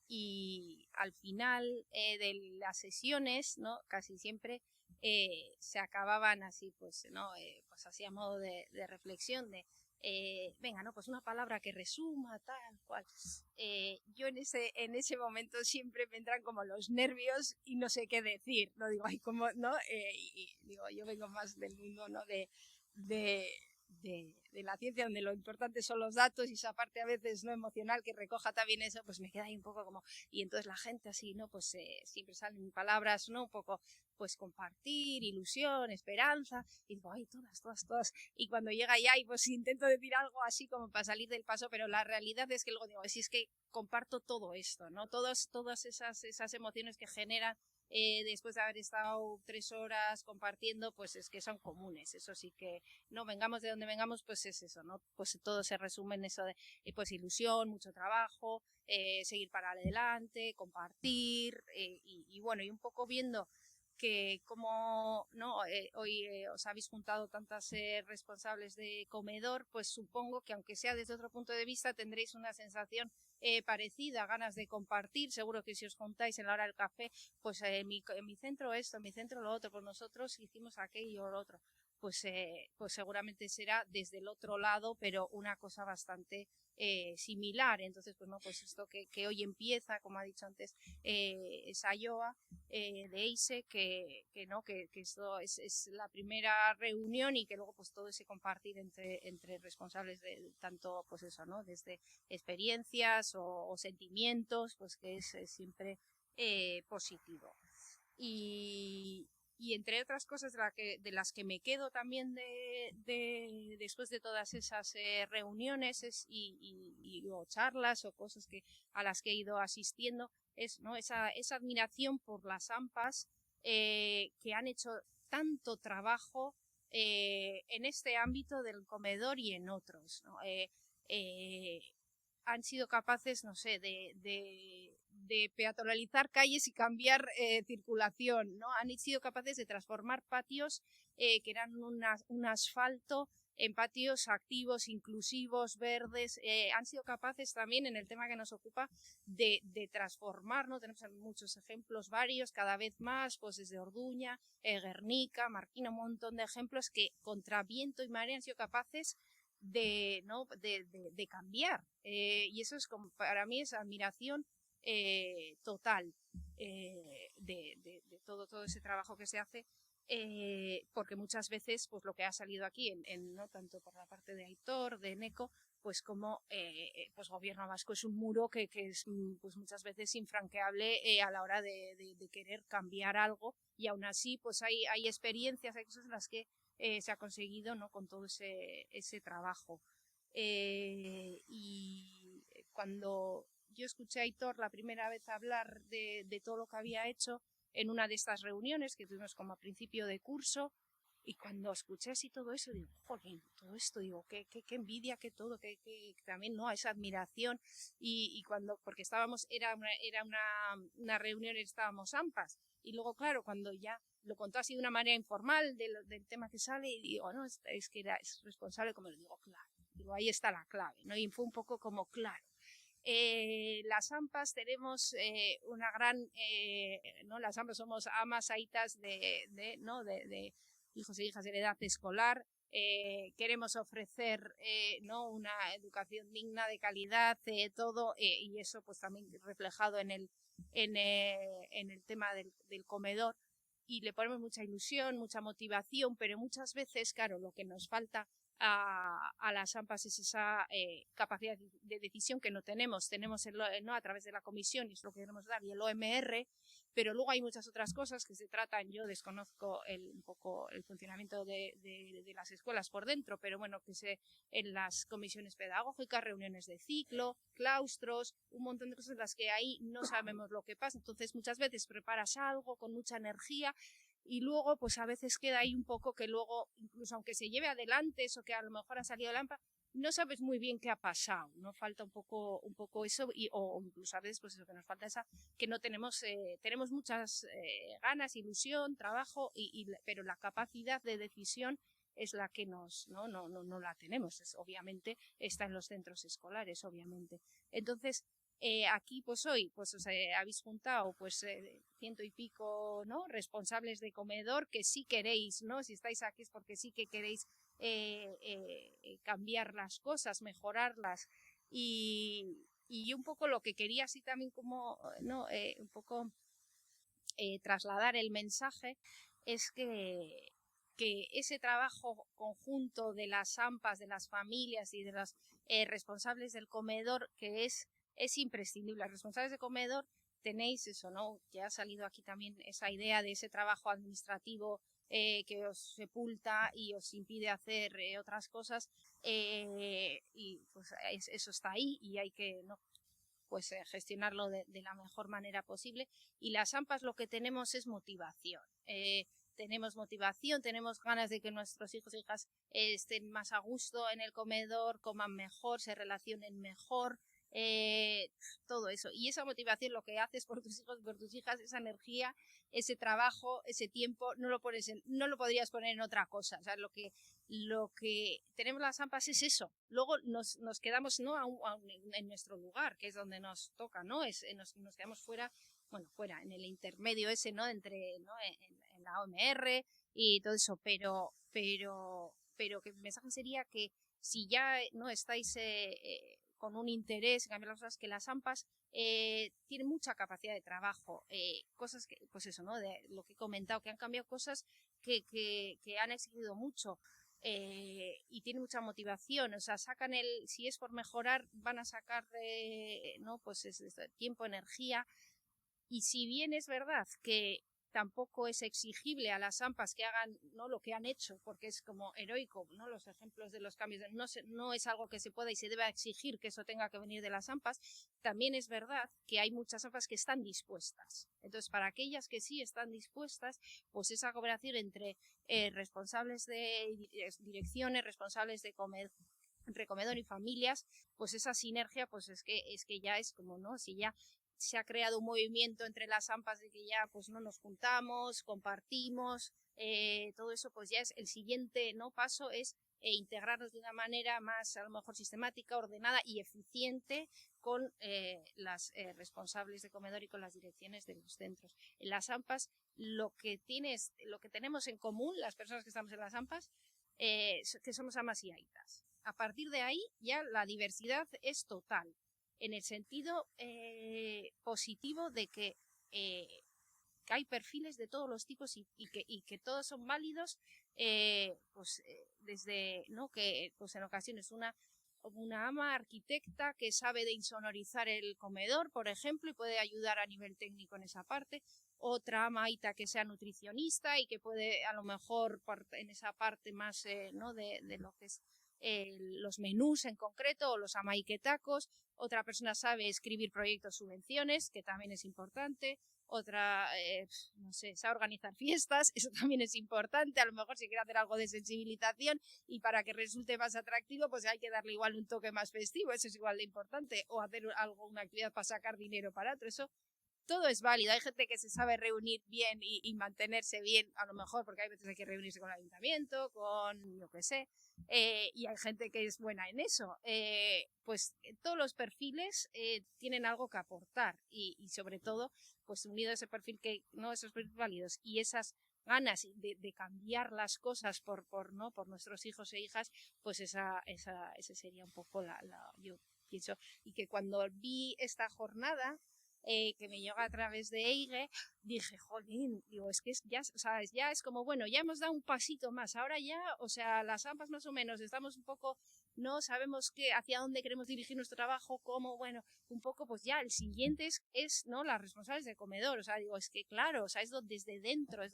y al final de las sesiones, ¿no? Casi siempre se acababan así, pues, ¿no? Pues así a modo de reflexión, venga, ¿no? Pues una palabra que resuma, tal cual. Yo en ese momento siempre me entran como los nervios y no sé qué decir, no digo, ay, ¿cómo, no? Y digo, yo vengo más del mundo, ¿no? De la ciencia, donde lo importante son los datos, y esa parte a veces no emocional que recoja también eso, pues me queda ahí un poco como, y entonces la gente así, ¿no? Pues siempre salen palabras, ¿no? Un poco, pues compartir, ilusión, esperanza, y digo, ay, todas, y cuando llega ya, y pues intento decir algo así como para salir del paso, pero la realidad es que luego digo, si es que comparto todo esto, ¿no? Todas esas emociones que generan después de haber estado 3 horas compartiendo, pues es que son comunes. Eso sí que, no, vengamos de donde vengamos, pues es eso, ¿no? Pues todo se resume en eso de, pues ilusión, mucho trabajo, seguir para adelante, compartir, y bueno, y un poco viendo que como no hoy os habéis juntado tantas responsables de comedor, pues supongo que aunque sea desde otro punto de vista tendréis una sensación parecida, ganas de compartir. Seguro que si os juntáis en la hora del café, pues en mi centro esto, en mi centro lo otro, pues nosotros hicimos aquello o lo otro, pues seguramente será desde el otro lado, pero una cosa bastante similar. Entonces, pues no, pues esto que hoy empieza, como ha dicho antes Sayoa, de EISE, que esto es la primera reunión, y que luego pues todo ese compartir entre responsables de tanto, pues eso, ¿no? Desde experiencias o sentimientos, pues que es siempre positivo. Y Y entre otras cosas de las que me quedo también después de todas esas reuniones o charlas o cosas a las que he ido asistiendo, es, ¿no?, esa admiración por las AMPAs que han hecho tanto trabajo en este ámbito del comedor y en otros, ¿no? Han sido capaces, no sé, de peatonalizar calles y cambiar circulación, ¿no? Han sido capaces de transformar patios que eran un asfalto en patios activos, inclusivos, verdes. Han sido capaces también, en el tema que nos ocupa, de transformar, ¿no? Tenemos muchos ejemplos, varios, cada vez más, pues desde Orduña, Guernica, Marquina, un montón de ejemplos que contra viento y marea han sido capaces de cambiar. Y eso es, como, para mí, es admiración total de todo ese trabajo que se hace, porque muchas veces pues lo que ha salido aquí, no tanto por la parte de Aitor, de Eneco, pues como pues gobierno vasco es un muro que es pues muchas veces infranqueable a la hora de querer cambiar algo, y aún así pues hay experiencias, hay cosas en las que se ha conseguido, ¿no?, con todo ese trabajo. Y cuando yo escuché a Aitor la primera vez hablar de todo lo que había hecho en una de estas reuniones que tuvimos como a principio de curso, y cuando escuché así todo eso, digo, joder, todo esto, digo, qué envidia, que todo, que también, ¿no?, esa admiración. Y cuando, porque era una reunión y estábamos AMPAs, y luego, claro, cuando ya lo contó así de una manera informal del tema que sale, y digo, no, es que es responsable, como le digo, claro, digo, ahí está la clave, ¿no? Y fue un poco como, claro, las AMPAs tenemos una gran, ¿no? Las AMPAs somos amas, aitas ¿no?, de hijos e hijas en edad escolar. Queremos ofrecer ¿no?, una educación digna, de calidad, todo, y eso pues también reflejado en el tema del comedor, y le ponemos mucha ilusión, mucha motivación, pero muchas veces, claro, lo que nos falta a las AMPAs es esa capacidad de decisión que no tenemos ¿no?, a través de la comisión, y es lo que queremos dar, y el OMR, pero luego hay muchas otras cosas que se tratan. Yo desconozco un poco el funcionamiento de las escuelas por dentro, pero bueno, en las comisiones pedagógicas, reuniones de ciclo, claustros, un montón de cosas en las que ahí no sabemos lo que pasa. Entonces muchas veces preparas algo con mucha energía y luego pues a veces queda ahí un poco que luego, incluso aunque se lleve adelante eso que a lo mejor ha salido de la AMPA, no sabes muy bien qué ha pasado, ¿no? Falta un poco eso, o incluso a veces pues eso, que nos falta que no tenemos muchas ganas, ilusión, trabajo, pero la capacidad de decisión es la que no la tenemos. Obviamente está en los centros escolares, obviamente. Entonces, aquí pues hoy pues os habéis juntado pues 100 y pico, ¿no?, responsables de comedor, que sí queréis, ¿no?, si estáis aquí es porque sí que queréis cambiar las cosas, mejorarlas, y un poco lo que quería así también como, ¿no?, un poco trasladar el mensaje es que ese trabajo conjunto de las AMPAs, de las familias y de los responsables del comedor, que es imprescindible. Los responsables de comedor tenéis eso, ¿no?, que ha salido aquí también esa idea de ese trabajo administrativo que os sepulta y os impide hacer otras cosas, y pues eso está ahí, y hay que, ¿no?, pues gestionarlo de la mejor manera posible. Y las AMPAs lo que tenemos es motivación. Tenemos motivación, tenemos ganas de que nuestros hijos e hijas estén más a gusto en el comedor, coman mejor, se relacionen mejor, todo eso. Y esa motivación, lo que haces por tus hijos y por tus hijas, esa energía, ese trabajo, ese tiempo, no lo podrías poner en otra cosa. O sea, lo que tenemos las AMPAs es eso. Luego nos quedamos, ¿no?, en nuestro lugar, que es donde nos toca, ¿no? Nos quedamos fuera, en el intermedio ese, ¿no?, entre, ¿no?, en la OMR y todo eso, pero que el mensaje sería que si ya no estáis con un interés en cambiar las cosas, que las AMPAs tienen mucha capacidad de trabajo, cosas que, pues eso, ¿no?, de lo que he comentado, que han cambiado cosas que han exigido mucho, y tienen mucha motivación. O sea, si es por mejorar, van a sacar ¿no?, pues tiempo, energía. Y si bien es verdad que tampoco es exigible a las AMPAs que hagan, ¿no?, lo que han hecho, porque es como heroico, ¿no?, los ejemplos de los cambios, no es algo que se pueda y se deba exigir que eso tenga que venir de las AMPAs. También es verdad que hay muchas AMPAs que están dispuestas. Entonces, para aquellas que sí están dispuestas, pues esa cooperación entre responsables de direcciones, responsables de entre comedor y familias, pues esa sinergia, pues es que ya es como, ¿no?, si ya se ha creado un movimiento entre las AMPAs de que ya pues no nos juntamos, compartimos, todo eso, pues ya es el siguiente, ¿no?, paso es integrarnos de una manera más a lo mejor sistemática, ordenada y eficiente con las responsables de comedor y con las direcciones de los centros. En las AMPAs lo que tenemos en común las personas que estamos en las AMPAs, que somos amas y aitas. A partir de ahí ya la diversidad es total, en el sentido positivo de que hay perfiles de todos los tipos y que todos son válidos, desde, ¿no?, que pues en ocasiones una ama arquitecta que sabe de insonorizar el comedor, por ejemplo, y puede ayudar a nivel técnico en esa parte, otra ama aita que sea nutricionista y que puede a lo mejor en esa parte más ¿no?, de lo que es los menús en concreto o los amaiquetacos. Otra persona sabe escribir proyectos, subvenciones, que también es importante. Otra, no sé, sabe organizar fiestas, eso también es importante. A lo mejor si quiere hacer algo de sensibilización y para que resulte más atractivo, pues hay que darle igual un toque más festivo, eso es igual de importante. O hacer una actividad para sacar dinero para otro, eso todo es válido. Hay gente que se sabe reunir bien y mantenerse bien, a lo mejor, porque hay veces hay que reunirse con el ayuntamiento, con yo qué sé, y hay gente que es buena en eso. Pues todos los perfiles tienen algo que aportar y sobre todo, pues unido a ese perfil esos perfiles válidos y esas ganas de cambiar las cosas por nuestros hijos e hijas, pues ese sería un poco yo pienso. Y que cuando vi esta jornada que me llega a través de EIGE, dije, jolín, digo, es que ya es como, bueno, ya hemos dado un pasito más, ahora ya, o sea, las AMPAs más o menos estamos un poco, no sabemos hacia dónde queremos dirigir nuestro trabajo, cómo, bueno, un poco, pues ya el siguiente es ¿no?, las responsables de comedor, o sea, digo, es que claro, o sea, desde dentro es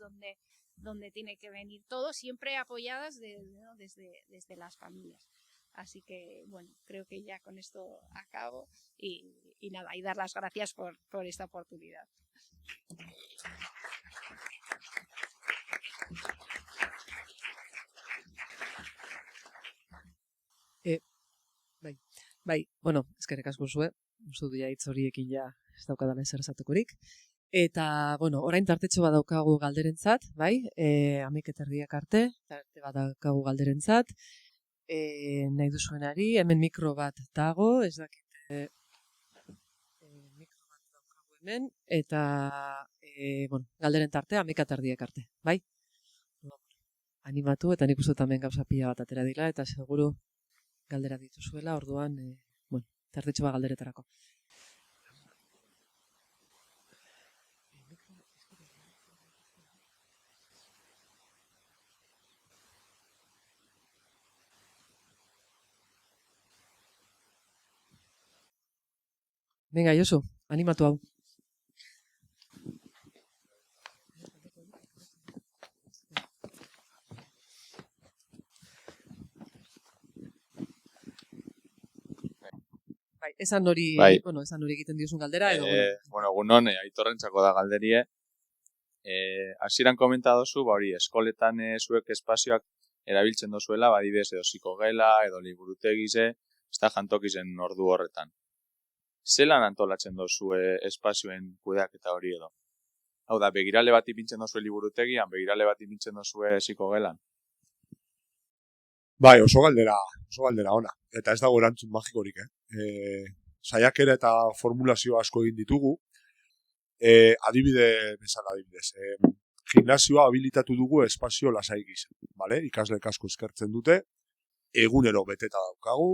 donde tiene que venir todo, siempre apoyadas desde las familias. Así que, bueno, creo que ya con esto acabo y nada, y dar las gracias por esta oportunidad. Bai, bueno, eskerrik asko zue, uste dut hitz horiekin ja ez daukadala ezer esatekorik. Eta, bueno, orain tartetxo bat daukagu galderentzat, bai, 11:30 arte, tarte bat daukagu galderentzat, nahi duzuenari, hemen mikro bat dago, ez dakit, mikro bat daukagu hemen, eta, bueno, galderen tarte, 11:30 arte, bai? Animatu, eta nik uste hemen gauza pila bat atera dila, eta seguru galdera dituzuela, orduan, bueno, tartetxo bat galderetarako. Venga, Josu, animatu hau. Bai, esan hori, bueno, esan hori egiten diozun galdera, edo... Bueno, egunon, Aitorrentzako da galderie. Hasieran komenta dozu, hori, eskoletan zuek espazioak erabiltzen dozuela, badibidez, edo psikogela, edo liburutegize, ez da jantokizen ordu horretan. Zelan antolatzen dozu espazioen kudeaketa hori edo? Hau da, begirale bat ipintzen dozu liburutegian, begirale bat ipintzen dozu psikogelan? Bai, oso galdera ona. Eta ez dago erantzun magikorik, saiakera eta formulazio asko egin ditugu. Adibidez, gimnasioa habilitatu dugu espazio lasai gisa, vale? Ikasleek asko eskertzen dute, egunero beteta daukagu,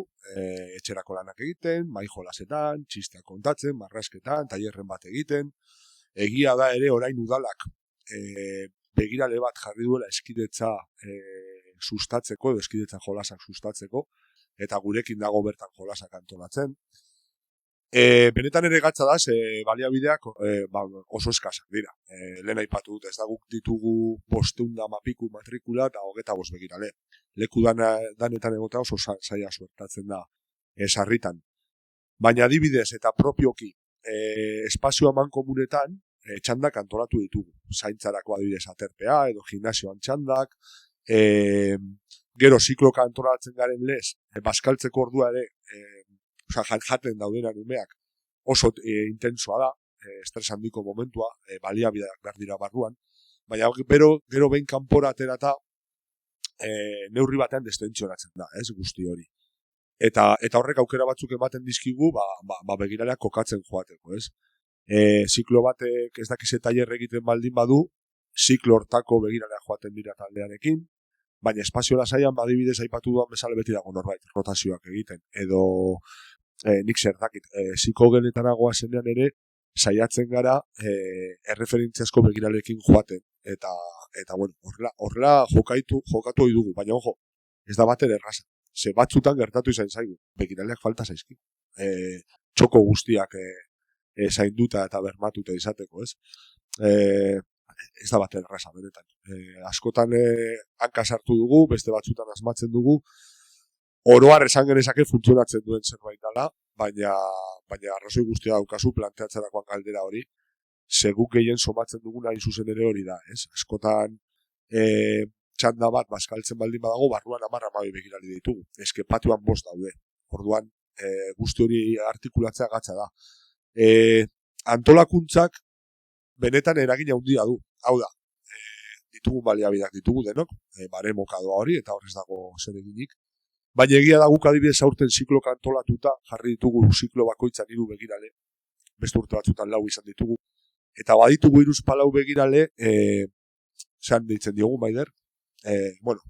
etxerako lanak egiten, mai jolasetan, txisteak kontatzen, marrasketan, tailerren bat egiten. Egia da ere orain udalak begirale bat jarri duela eskidetza sustatzeko, edo eskidetza jolasak sustatzeko, eta gurekin dago bertan jolasak antolatzen. Benetan ere gatza da, baliabideak oso eskasak dira. Lehen aipatu dut, ez da guk ditugu 500 piku matrikula eta 25 begirale. Leku danetan egotea oso zaila suertatzen da sarritan. Baina adibidez eta propioki espazio eman komunetan txandak antolatu ditugu. Zaintzarako adibidez aterpea edo gimnasioan txandak, gero zikloka antolatzen garen lez, bazkaltzeko ordua ere, jaten daudena umeak oso intensoa da, estres handiko momentua, baliabideak behar dira barruan, baina gero behin kanpora aterata neurri batean destentsionatzen da, ez guzti hori. Eta horrek aukera batzuk ematen dizkigu, begiraleak kokatzen joateko, ez? Ziklo batek ez dakize tailer egiten baldin badu, ziklo hortako begiraleak joaten dira taldearekin, baina espazio lasaian badibidez aipatu duan bezala beti dago norbait rotazioak egiten, edo nik zer dakit, psikogeletanagoa zenean ere, saiatzen gara erreferentziazko begiralekin joaten, eta bueno, horrela jokatu hori dugu, baina ojo, ez da bater erraza. Ze batzutan gertatu izan zaigu, begiraleak falta zaizki. Txoko guztiak zainduta eta bermatuta izateko, ez? Ez da bater erraza, benetan. Askotan hanka sartu dugu, beste batzutan asmatzen dugu, oroar esan genezake funtzionatzen duen zerbait dela, baina arrazoi guztia daukazu planteatzerakoan galdera hori, seguk gehien somatzen duguna hain zuzen ere hori da, ez? Askotan txanda bat bazkaltzen baldin badago, barruan 10-12 begirale ditugu. Eske patioan 5 daude. Orduan, guzti hori artikulatzea gatza da. Antolakuntzak benetan eragina handia du. Hau da, ditugu baliabideak ditugu denok, baremokadoa hori, eta horrez dago zer eginik. Baina egia da guk adibidez aurten zikloka antolatuta, jarri ditugu ziklo bakoitzan 3 begirale, beste urte batzutan 4 izan ditugu, eta baditugu 3-4 begirale, zean deitzen diogu, Maider,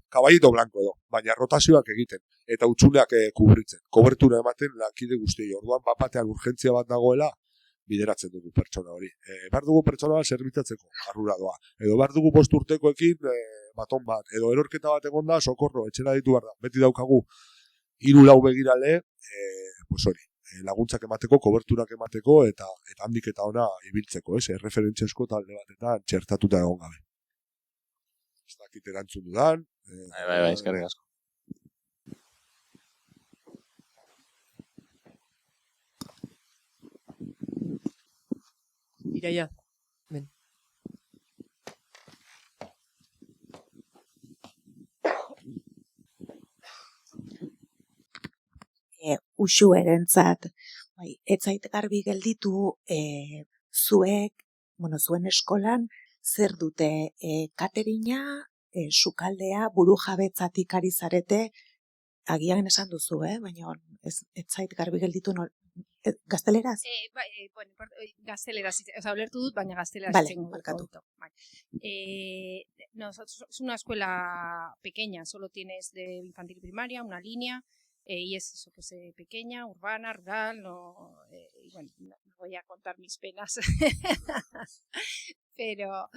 kaballito blanko edo, baina rotazioak egiten, eta utxuneak kubritzen, kobertura ematen lankide guztiei, orduan bapatean urgentzia bat dagoela, bideratzen dugu pertsona hori. Behar dugu pertsona bat zerbitzatzeko, arrura doa, edo behar dugu 5 urtekoekin, baton bat, edo erorketa bat egonda, sokorro, etxera ditu behar da, beti daukagu 3-4 begirale, hori, laguntzak emateko, koberturak emateko, eta handik eta ona ibiltzeko, referentziasko talde batetan txertatuta egon gabe. Ez dakit erantzun dudan. Bai, eskerrik asko. Iraia, ben. Uxu erentzat, ez zait garbi gelditu zuen eskolan, zer dute katerina, sukaldea, buru jabetzatik ari zarete, agian esan duzu, baina ez zait garbi gelditu gazteleraz? Gazteleraz, ulertu dut, baina gazteleraz. Vale, markatu. Es una escuela pequeña, solo tienes de infantil primaria, una línea, y es eso, que es pequeña, urbana, rural, y bueno, no voy a contar mis penas, pero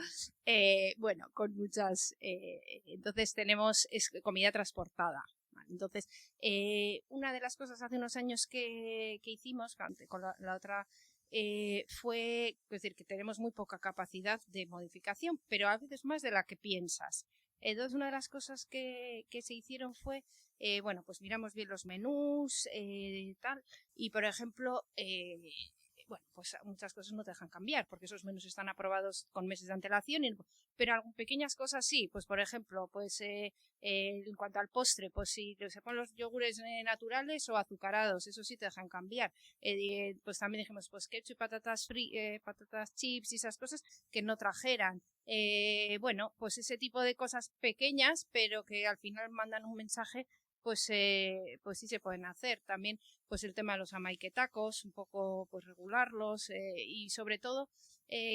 bueno, con muchas, entonces tenemos comida transportada. Entonces, una de las cosas hace unos años que hicimos con la otra fue, es decir, que tenemos muy poca capacidad de modificación, pero a veces más de la que piensas. Entonces, una de las cosas que se hicieron fue, bueno, pues miramos bien los menús, tal, y por ejemplo, bueno, pues muchas cosas no te dejan cambiar, porque esos menús están aprobados con meses de antelación, pero algunas pequeñas cosas sí, pues por ejemplo, pues en cuanto al postre, pues si se ponen los yogures naturales o azucarados, eso sí te dejan cambiar. Pues también dijimos, pues ketchup, patatas chips y esas cosas que no trajeran. Bueno, pues ese tipo de cosas pequeñas, pero que al final mandan un mensaje, pues sí se pueden hacer. También pues el tema de los amaiquetacos, un poco pues regularlos, y sobre todo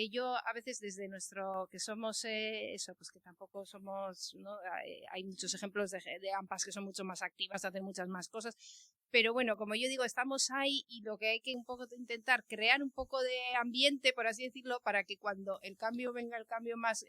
yo a veces desde nuestro, que somos eso, pues que tampoco somos, ¿no? Hay muchos ejemplos de AMPAs que son mucho más activas, hacen muchas más cosas, pero bueno, como yo digo, estamos ahí y lo que hay que un poco intentar crear un poco de ambiente, por así decirlo, para que cuando el cambio venga, el cambio más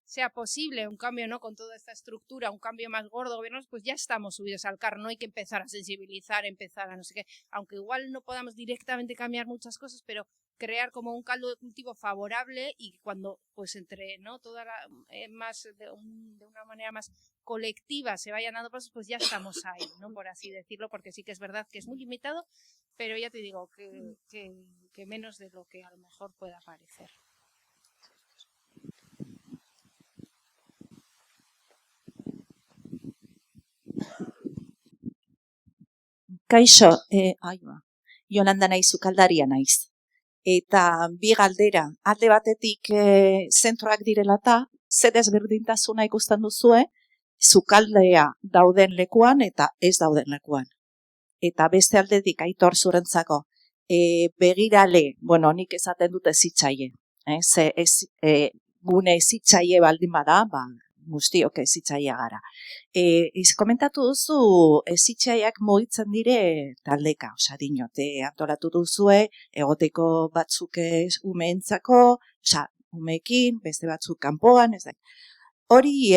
sea posible un cambio, ¿no? Con toda esta estructura, un cambio más gordo, gobiernos, pues ya estamos subidos al carro, no hay que empezar a sensibilizar, empezar a no sé qué, aunque igual no podamos directamente cambiar muchas cosas, pero crear como un caldo de cultivo favorable y cuando pues entre, ¿no? Toda la, más de una manera más colectiva se vayan dando pasos, pues ya estamos ahí, ¿no? Por así decirlo, porque sí que es verdad que es muy limitado, pero ya te digo que menos de lo que a lo mejor pueda parecer. Kaixo, Jolanda naiz, sukaldaria naiz. Eta bi galdera, alde batetik zentroak direla eta, ze desberdintasuna ikusten duzue, sukaldea dauden lekuan eta ez dauden lekuan. Eta beste aldetik Aitor zurentzako, begirale, bueno, nik esaten dute zitzaie. Ze gune zitzaie baldin bada, guztiok zitzaia gara. Komentatu duzu zitzaiak mugitzen dire taldeka, osa dinote antolatu duzue, egoteko batzuk umeentzako, osa umeekin, beste batzuk kanpoan, ez da. Hori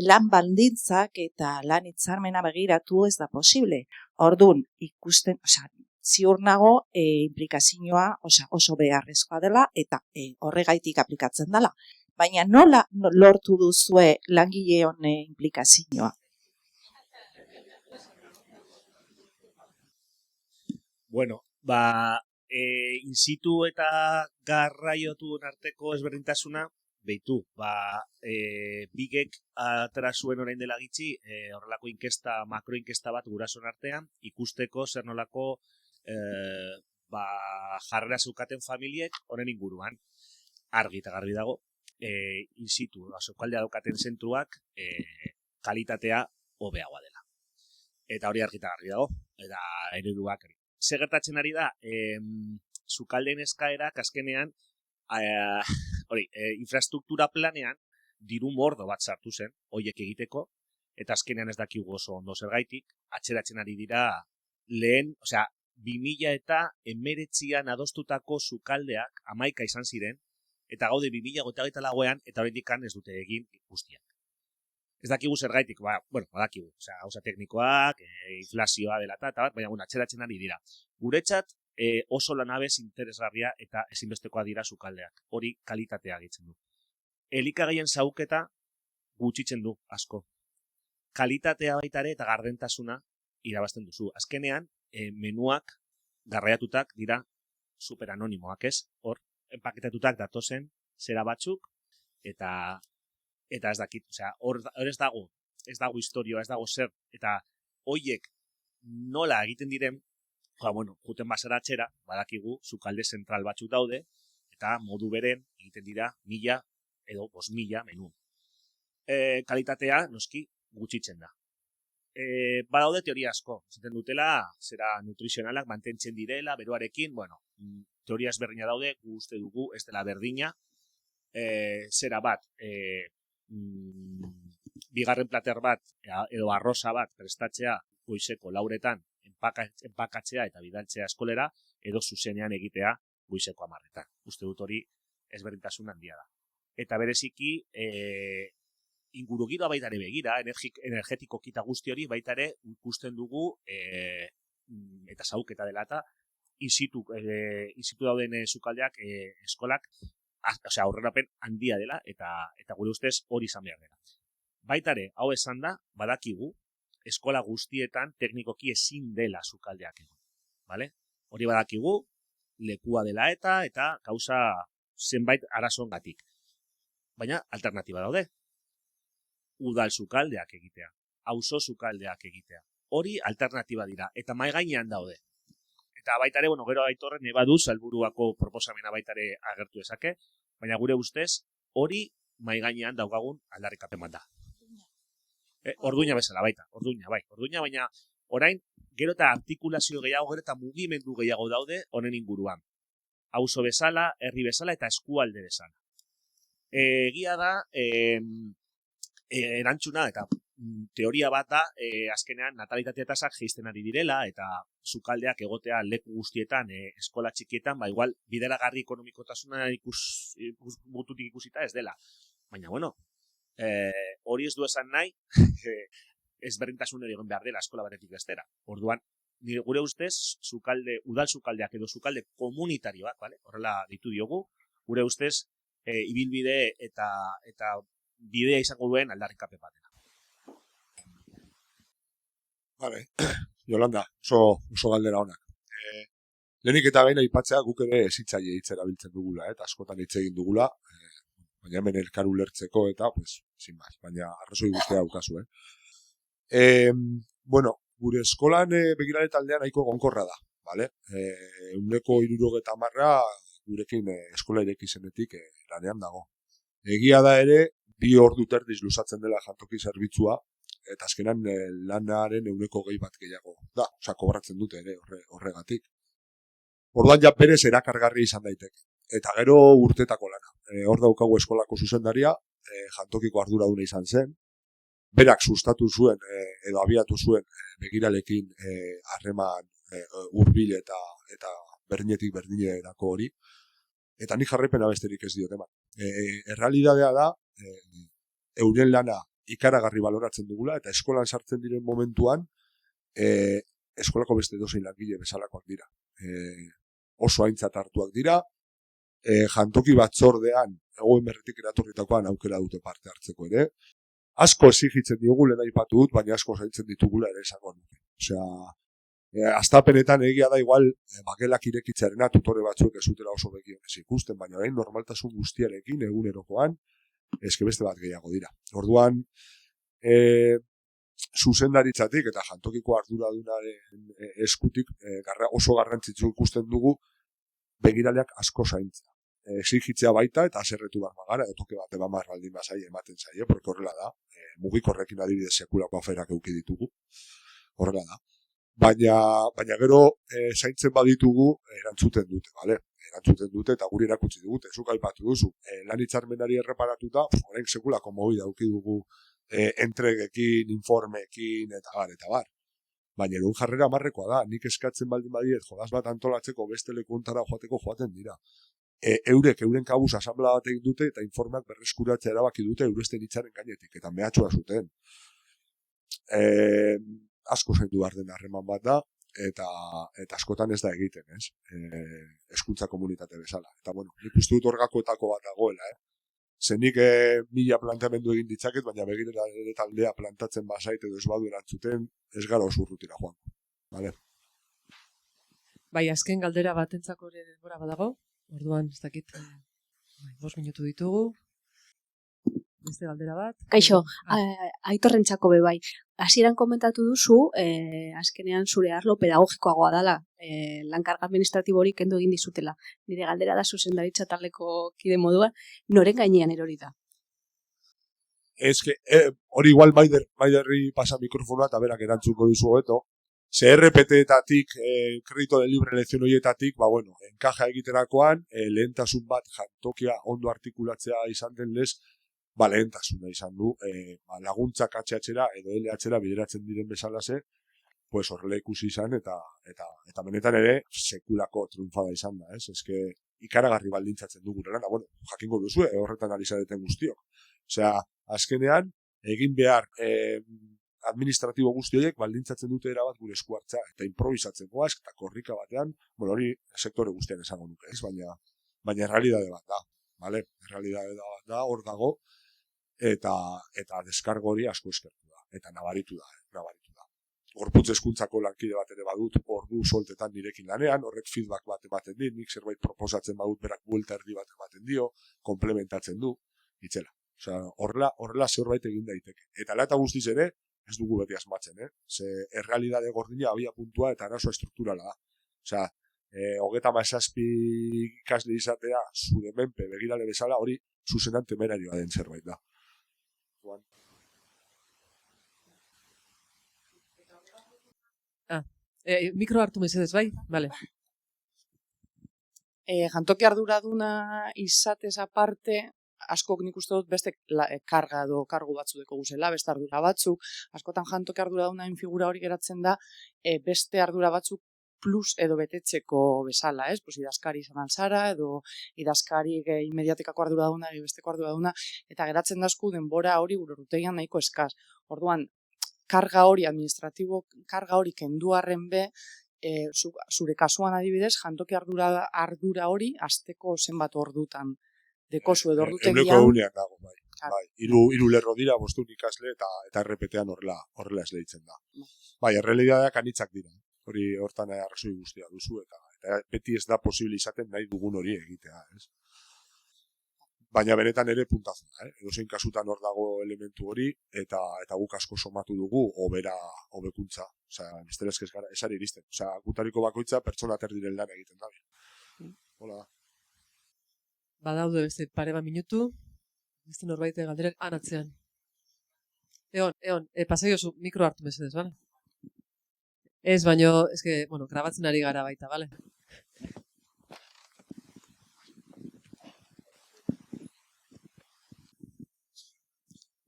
lan baldintzak eta lan hitzarmena begiratu ez da posible. Ordun ikusten, osa, ziur nago implikazioa oso beharrezkoa dela eta horregaitik aplikatzen dela. Baina nola lortu duzue langile honen implikazioa? Bueno, in situ eta garraiotuen arteko ezberdintasuna, behitu, bigek atera zuen orain dela gitxi, horrelako inkesta, makroinkesta bat gurasoen artean, ikusteko zer nolako jarrera zeukaten familiek honen inguruan. Argi eta garbi dago, in situ, sukaldea daukaten zentruak, kalitatea hobeagoa dela. Eta hori argi eta garbi dago, eta ereduak. Zer gertatzen ari da, sukaldeen eskaerak azkenean, infrastruktura planean, diru mordo bat sartu zen, hoiek egiteko, eta azkenean ez dakigu oso ondo zergaitik, atzeratzen ari dira lehen, 2019an adostutako sukaldeak 11 izan ziren, eta gaude 2024an, eta oraindik ez dute egin guztiak. Ez dakigu zergaitik, badakigu, gauza teknikoak, inflazioa dela eta baina atzeratzen ari dira. Guretzat, oso lanabez interesgarria eta ezinbestekoa dira sukaldeak. Hori kalitatea gehitzen du. Elikagaien zauketa gutxitzen du asko. Kalitatea baitare eta gardentasuna irabazten duzu. Azkenean, menuak garraiatutak dira superanonimoak, ez? Hor, enpaketatutak datozen zera batzuk eta ez dakit, hor ez dago historioa, ez dago zer, eta hoiek nola egiten diren, juten basara atxera, badakigu, sukalde zentral batzuk daude, eta modu beren egiten dira 1000 edo 5000 menu. Kalitatea, noski, gutxitzen da. Badaude teoria asko, zaten dutela, zera nutrizionalak mantentzen direla, beroarekin, teoria ezberdina daude, uste dugu, ez dela berdina, zera bat, bigarren plater bat, edo arroza bat prestatzea goizeko 4etan, enpakatzea eta bidaltzea eskolera, edo zuzenean egitea goizeko 10etan. Uste dut hori ezberdintasun handia da. Eta bereziki, ingurugiroa baitare begira, energetiko kita guzti hori baitare ikusten dugu eta zauketa dela eta insitu dauden sukaldeak, eskolak, aurrerapen handia dela eta gure ustez hori izan behar dela. Baitare, hau esan da, badakigu, eskola guztietan teknikoki ezin dela sukaldeak egon. Hori badakigu, lekua dela eta gauza zenbait arazoengatik. Baina alternatiba daude. Udal sukaldeak egitea, auzo sukaldeak egitea. Hori alternatiba dira, eta mai gainean daude. Eta baitare, gero Aitorren ebadu salburuako proposamena baitare agertu ezake, baina gure ustez, hori mai gainean daukagun aldarrikapen bat da. Orduina bezala baita, orduina, baina orain, gero eta artikulazio gehiago, gero eta mugimendu gehiago daude honen inguruan. Auzo bezala, herri bezala eta eskualde bezala. Egia da, erantzuna eta teoria bat da, azkenean natalitate tasak jeisten ari direla eta sukaldeak egotea leku guztietan, eskola txikietan, igual bideragarri ekonomikotasuna bututik ikusita ez dela. Baina, bueno, hori ez du esan nahi, ezberdintasun egin behar dela eskola batetik bestera. Orduan, gure ustez, udal sukaldeak edo sukalde komunitarioak, vale? Horrela ditu diogu, gure ustez, ibilbide eta bidea izango duen aldarrikapen batena. Vale, Yolanda, oso galdera honak. Lehenik eta behin aipatzea guk ere ezitzaile hitz erabiltzen dugula, eta askotan hitz egin dugula, baina hemen elkar ulertzeko eta, pues, sin más, baina arrazoi guztia daukazu, Bueno, gure eskolan begirale taldea nahiko gonkorra da, vale? 70% gurekin eskola ireki zenetik lanean dago. Egia da ere, 2 ordu terdiz luzatzen dela jantoki zerbitzua, eta azkenan lanaren 20% bat gehiago da, osea, kobratzen dute ere horregatik. Orduan ja berez erakargarri izan daiteke. Eta gero urtetako lana. Hor daukagu eskolako zuzendaria, jantokiko arduraduna izan zen, berak sustatu zuen edo abiatu zuen begiralekin harreman hurbil eta berdinetik berdinerako hori, eta ni jarraipena besterik ez diot eman. Errealitatea da, euren lana ikaragarri baloratzen dugula, eta eskolan sartzen diren momentuan, eskolako beste edozein langile bezalakoak dira. Oso aintzat hartuak dira, jantoki batzordean, egoen berretik eratorritakoan aukera dute parte hartzeko ere, asko exigitzen diogu lehen aipatu dut, baina asko zaintzen ditugula ere esango nuke. Osea, astapenetan egia da igual, bagelak irekitzarena tutore batzuek ez zutela oso begionez ikusten, baina orain normaltasun guztiarekin egunerokoan, eske beste bat gehiago dira. Orduan, zuzendaritzatik eta jantokiko arduradunaren eskutik oso garrantzitsu ikusten dugu begiraleak asko zaintzea. Exigitzea baita eta aserretu bat magara, edo toke bat ebamar baldin bazai ematen zaie, porque horrela da, mugikorrekin adibidez sekulako aferak euki ditugu, horrela da. Baina gero zaintzen baditugu erantzuten dute, vale? Erantzuten dute eta guri erakutsi dugute, zuk aipatu duzu, lan hitzarmenari erreparatuta, orain sekulako mobi dauki dugu entregekin, informekin, eta bar. Baina erun jarrera marrekoa da, nik eskatzen baldin badiet, jodaz bat antolatzeko beste lekuntara joaten dira. Euren kabuz asamblea bat egin dute eta informeak berreskuratzea erabaki dute euresten hitzaren gainetik, eta mehatxua zuten. Asko zaindu behar den harreman bat da, eta askotan ez da egiten, ez? Hezkuntza komunitate bezala. Eta bueno, nik uste dut orgakoetako bat dagoela, Zenik 1000 planteamendu egin ditzaket, baina begirale taldea plantatzen bazait edo ez badu erantzuten, ez gara oso urrutira joan. Vale? Bai, azken galdera batentzako ere denbora badago. Orduan, ez dakit, 5 minutu ditugu. Beste galdera bat. Kaixo, Aitorrentzako bai. Hasieran komentatu duzu, azkenean zure arlo pedagogikoagoa dela, lankarga administratiborik kendu egin dizutela. Nire galdera da zuzendaritza taldeko kide moduan, noren gainean erori da? Hori igual Maiderri pasa mikrofonoa eta berak erantzuko dizu hobeto. CRPT-etatik, kredito de libre elección horietatik, enkaja egiterakoan, lehentasun bat jantokia ondo artikulatzea izan den lez, lehentasuna izan du, laguntzak HH-era edo LH-era bideratzen diren bezalase, pues horrela ikusi izan eta benetan ere sekulako triunfada izan da, ez? Eske ikaragarri baldintzatzen dugu lana, jakingo duzu, horretan alizareten guztiok. Osea, azkenean, egin behar administratibo guzti horiek baldintzatzen dute erabat gure esku hartzea eta improvisatzen goaz, eta korrika batean, hori sektore guztian esango nuke, ez? Baina errealidade bat da, vale? Errealidade bat da, hor dago, eta deskargo hori asko eskertu da, eta nabaritu da. Gorputz hezkuntzako lankide bat ere badut, ordu soltetan nirekin lanean, horrek feedback bat ematen dit, nik zerbait proposatzen badut berak buelta erdi bat ematen dio, komplementatzen du, itzela. Osea, horrela zerbait egin daiteke. Eta lata guztiz ere, ez dugu beti asmatzen, Ze errealidade gordina abia puntua eta arazoa estrukturala da. Osea, 37 ikasle izatea, zure menpe begirale bezala, hori zuzenan temerarioa den zerbait da. Mikro hartu mesedez, bai? Vale. Jantoki arduraduna izatez aparte, askok nik uste dut beste karga edo kargu batzu deko guzela, beste ardura batzuk, askotan jantoki arduradunain figura hori geratzen da, beste ardura batzuk plus edo betetzeko bezala, ez? Pues idazkari izan alzara, edo idazkari inmediatikako arduraduna, besteko arduraduna, eta geratzen dazku denbora hori gure rutegian nahiko eskaz. Orduan, karga hori, administratibo karga hori kendu arren be, zure kasuan adibidez, jantoki ardura hori asteko zenbat ordutan dekozu edo ordutegian. Euneko egunean dago, bai. Bai, hiru lerro dira, 500 ikasle eta errepetean horrela esleitzen da. Bai, errealitateak anitzak dira. Hori hortan arrazoi guztia duzu eta beti ez da posible izaten nahi dugun hori egitea, ez? Baina benetan ere puntazo da, edozein kasutan hor dago elementu hori eta guk asko somatu dugu hobekuntza. Osea, bestelez ez gara esari iristen. Osea, gutariko bakoitza pertsona terdiren lan egiten da. Hola da. Badaude beste pare bat minutu. Beste norbait galderak anatzean. Egon, pasaiozu mikro hartu mesedez, bale? Ez, baino, grabatzen ari gara baita, bale?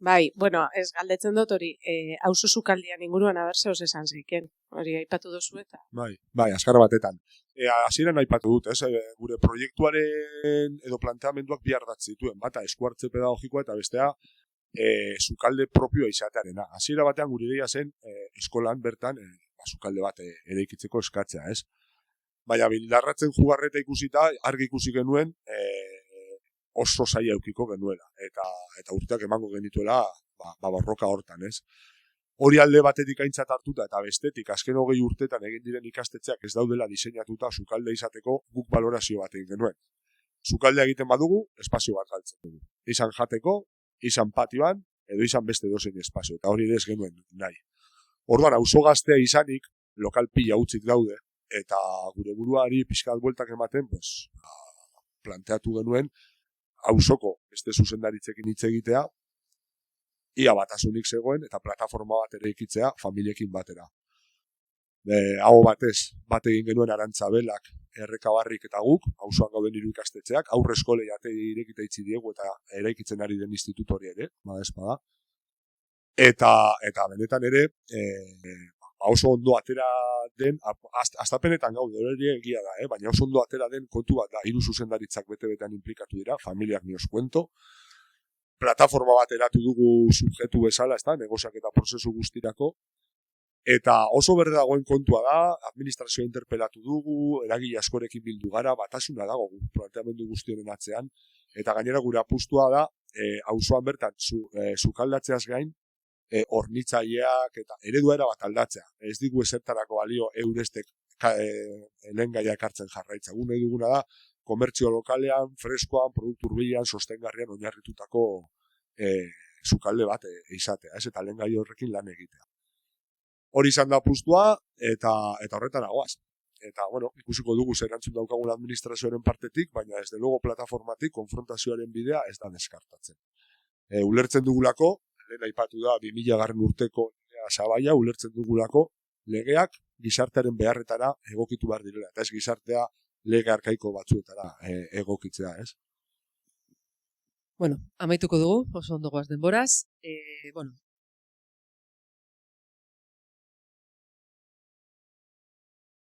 Bai, ez galdetzen dut hori, auzo sukaldian inguruan abertze oso esan zeiken. Hori aipatu duzu eta. Bai, azkar batetan. Hasieran aipatu dut, gure proiektuaren edo planteamenduak bi ardatz dituen, bata eskuartze pedagogikoa eta bestea sukalde propioa izatearena. Hasiera batean gure ideia zen eskolan bertan sukalde bat eraikitzeko eskatzea, ez? Baina bildarratzen jugarreta ikusita argi ikusi genuen oso zaila eukiko genuela eta urteak emango genituela borroka hortan, ez? Hori alde batetik aintzat hartuta eta bestetik azken 20 urtetan egin diren ikastetxeak ez daudela diseinatuta sukalde izateko guk balorazio bat egin genuen. Sukaldea egiten badugu, espazio bat galtzen dugu. Izan jateko, izan patioan, edo izan beste dozein espazio, eta hori ere ez genuen nahi. Orduan, auzo gaztea izanik, lokal pila utzik daude, eta gure buruari pixkat bueltak ematen, planteatu genuen, auzoko beste zuzendaritzekin hitz egitea, ia batasunik zegoen, eta plataforma bat ere ikitzea familiekin batera. Hau batez, bat egin genuen Arantzabelak, Errekabarrik eta guk, auzoan gauden 3 ikastetxeak, aurre eskolei ate irekita itzi diegu eta eraikitzen ari den institutu hori ere, bada. Eta benetan ere, oso ondo atera den, astapenetan gaude, hori egia da, baina oso ondo atera den kontu bat da, 3 zuzendaritzak bete-betean implikatu dira, familiak ni os cuento, plataforma bat eratu dugu subjektu bezala, negoziak eta prozesu guztirako, eta oso berde dagoen kontua da, administrazioa interpelatu dugu, eragile askorekin bildu gara, batasuna dago planteamendu guztionen atzean, eta gainera gure apustua da, auzoan bertan, sukaldatzeaz gain, hornitzaileak eta ereduera bat aldatzea. Ez digu ezertarako balio eurestek lehengaiak hartzen jarraitza. Gu nahi duguna da, komertzio lokalean, freskoan, produktu hurbilean, sostengarrian oinarritutako sukalde bat izatea, eta lehengai horrekin lan egitea. Hori izan da apustua eta horretan agoaz. Eta, ikusiko dugu zer erantzun daukagun administrazioaren partetik, baina ez de luego plataformatik konfrontazioaren bidea ez da deskartatzen. Ulertzen dugulako, lehen aipatu da 2000 urteko sabaia, ulertzen dugulako legeak gizartearen beharretara egokitu behar direla, eta ez gizartea lege arkaiko batzuetara egokitzea, ez? Amaituko dugu, oso ondo goaz denboraz.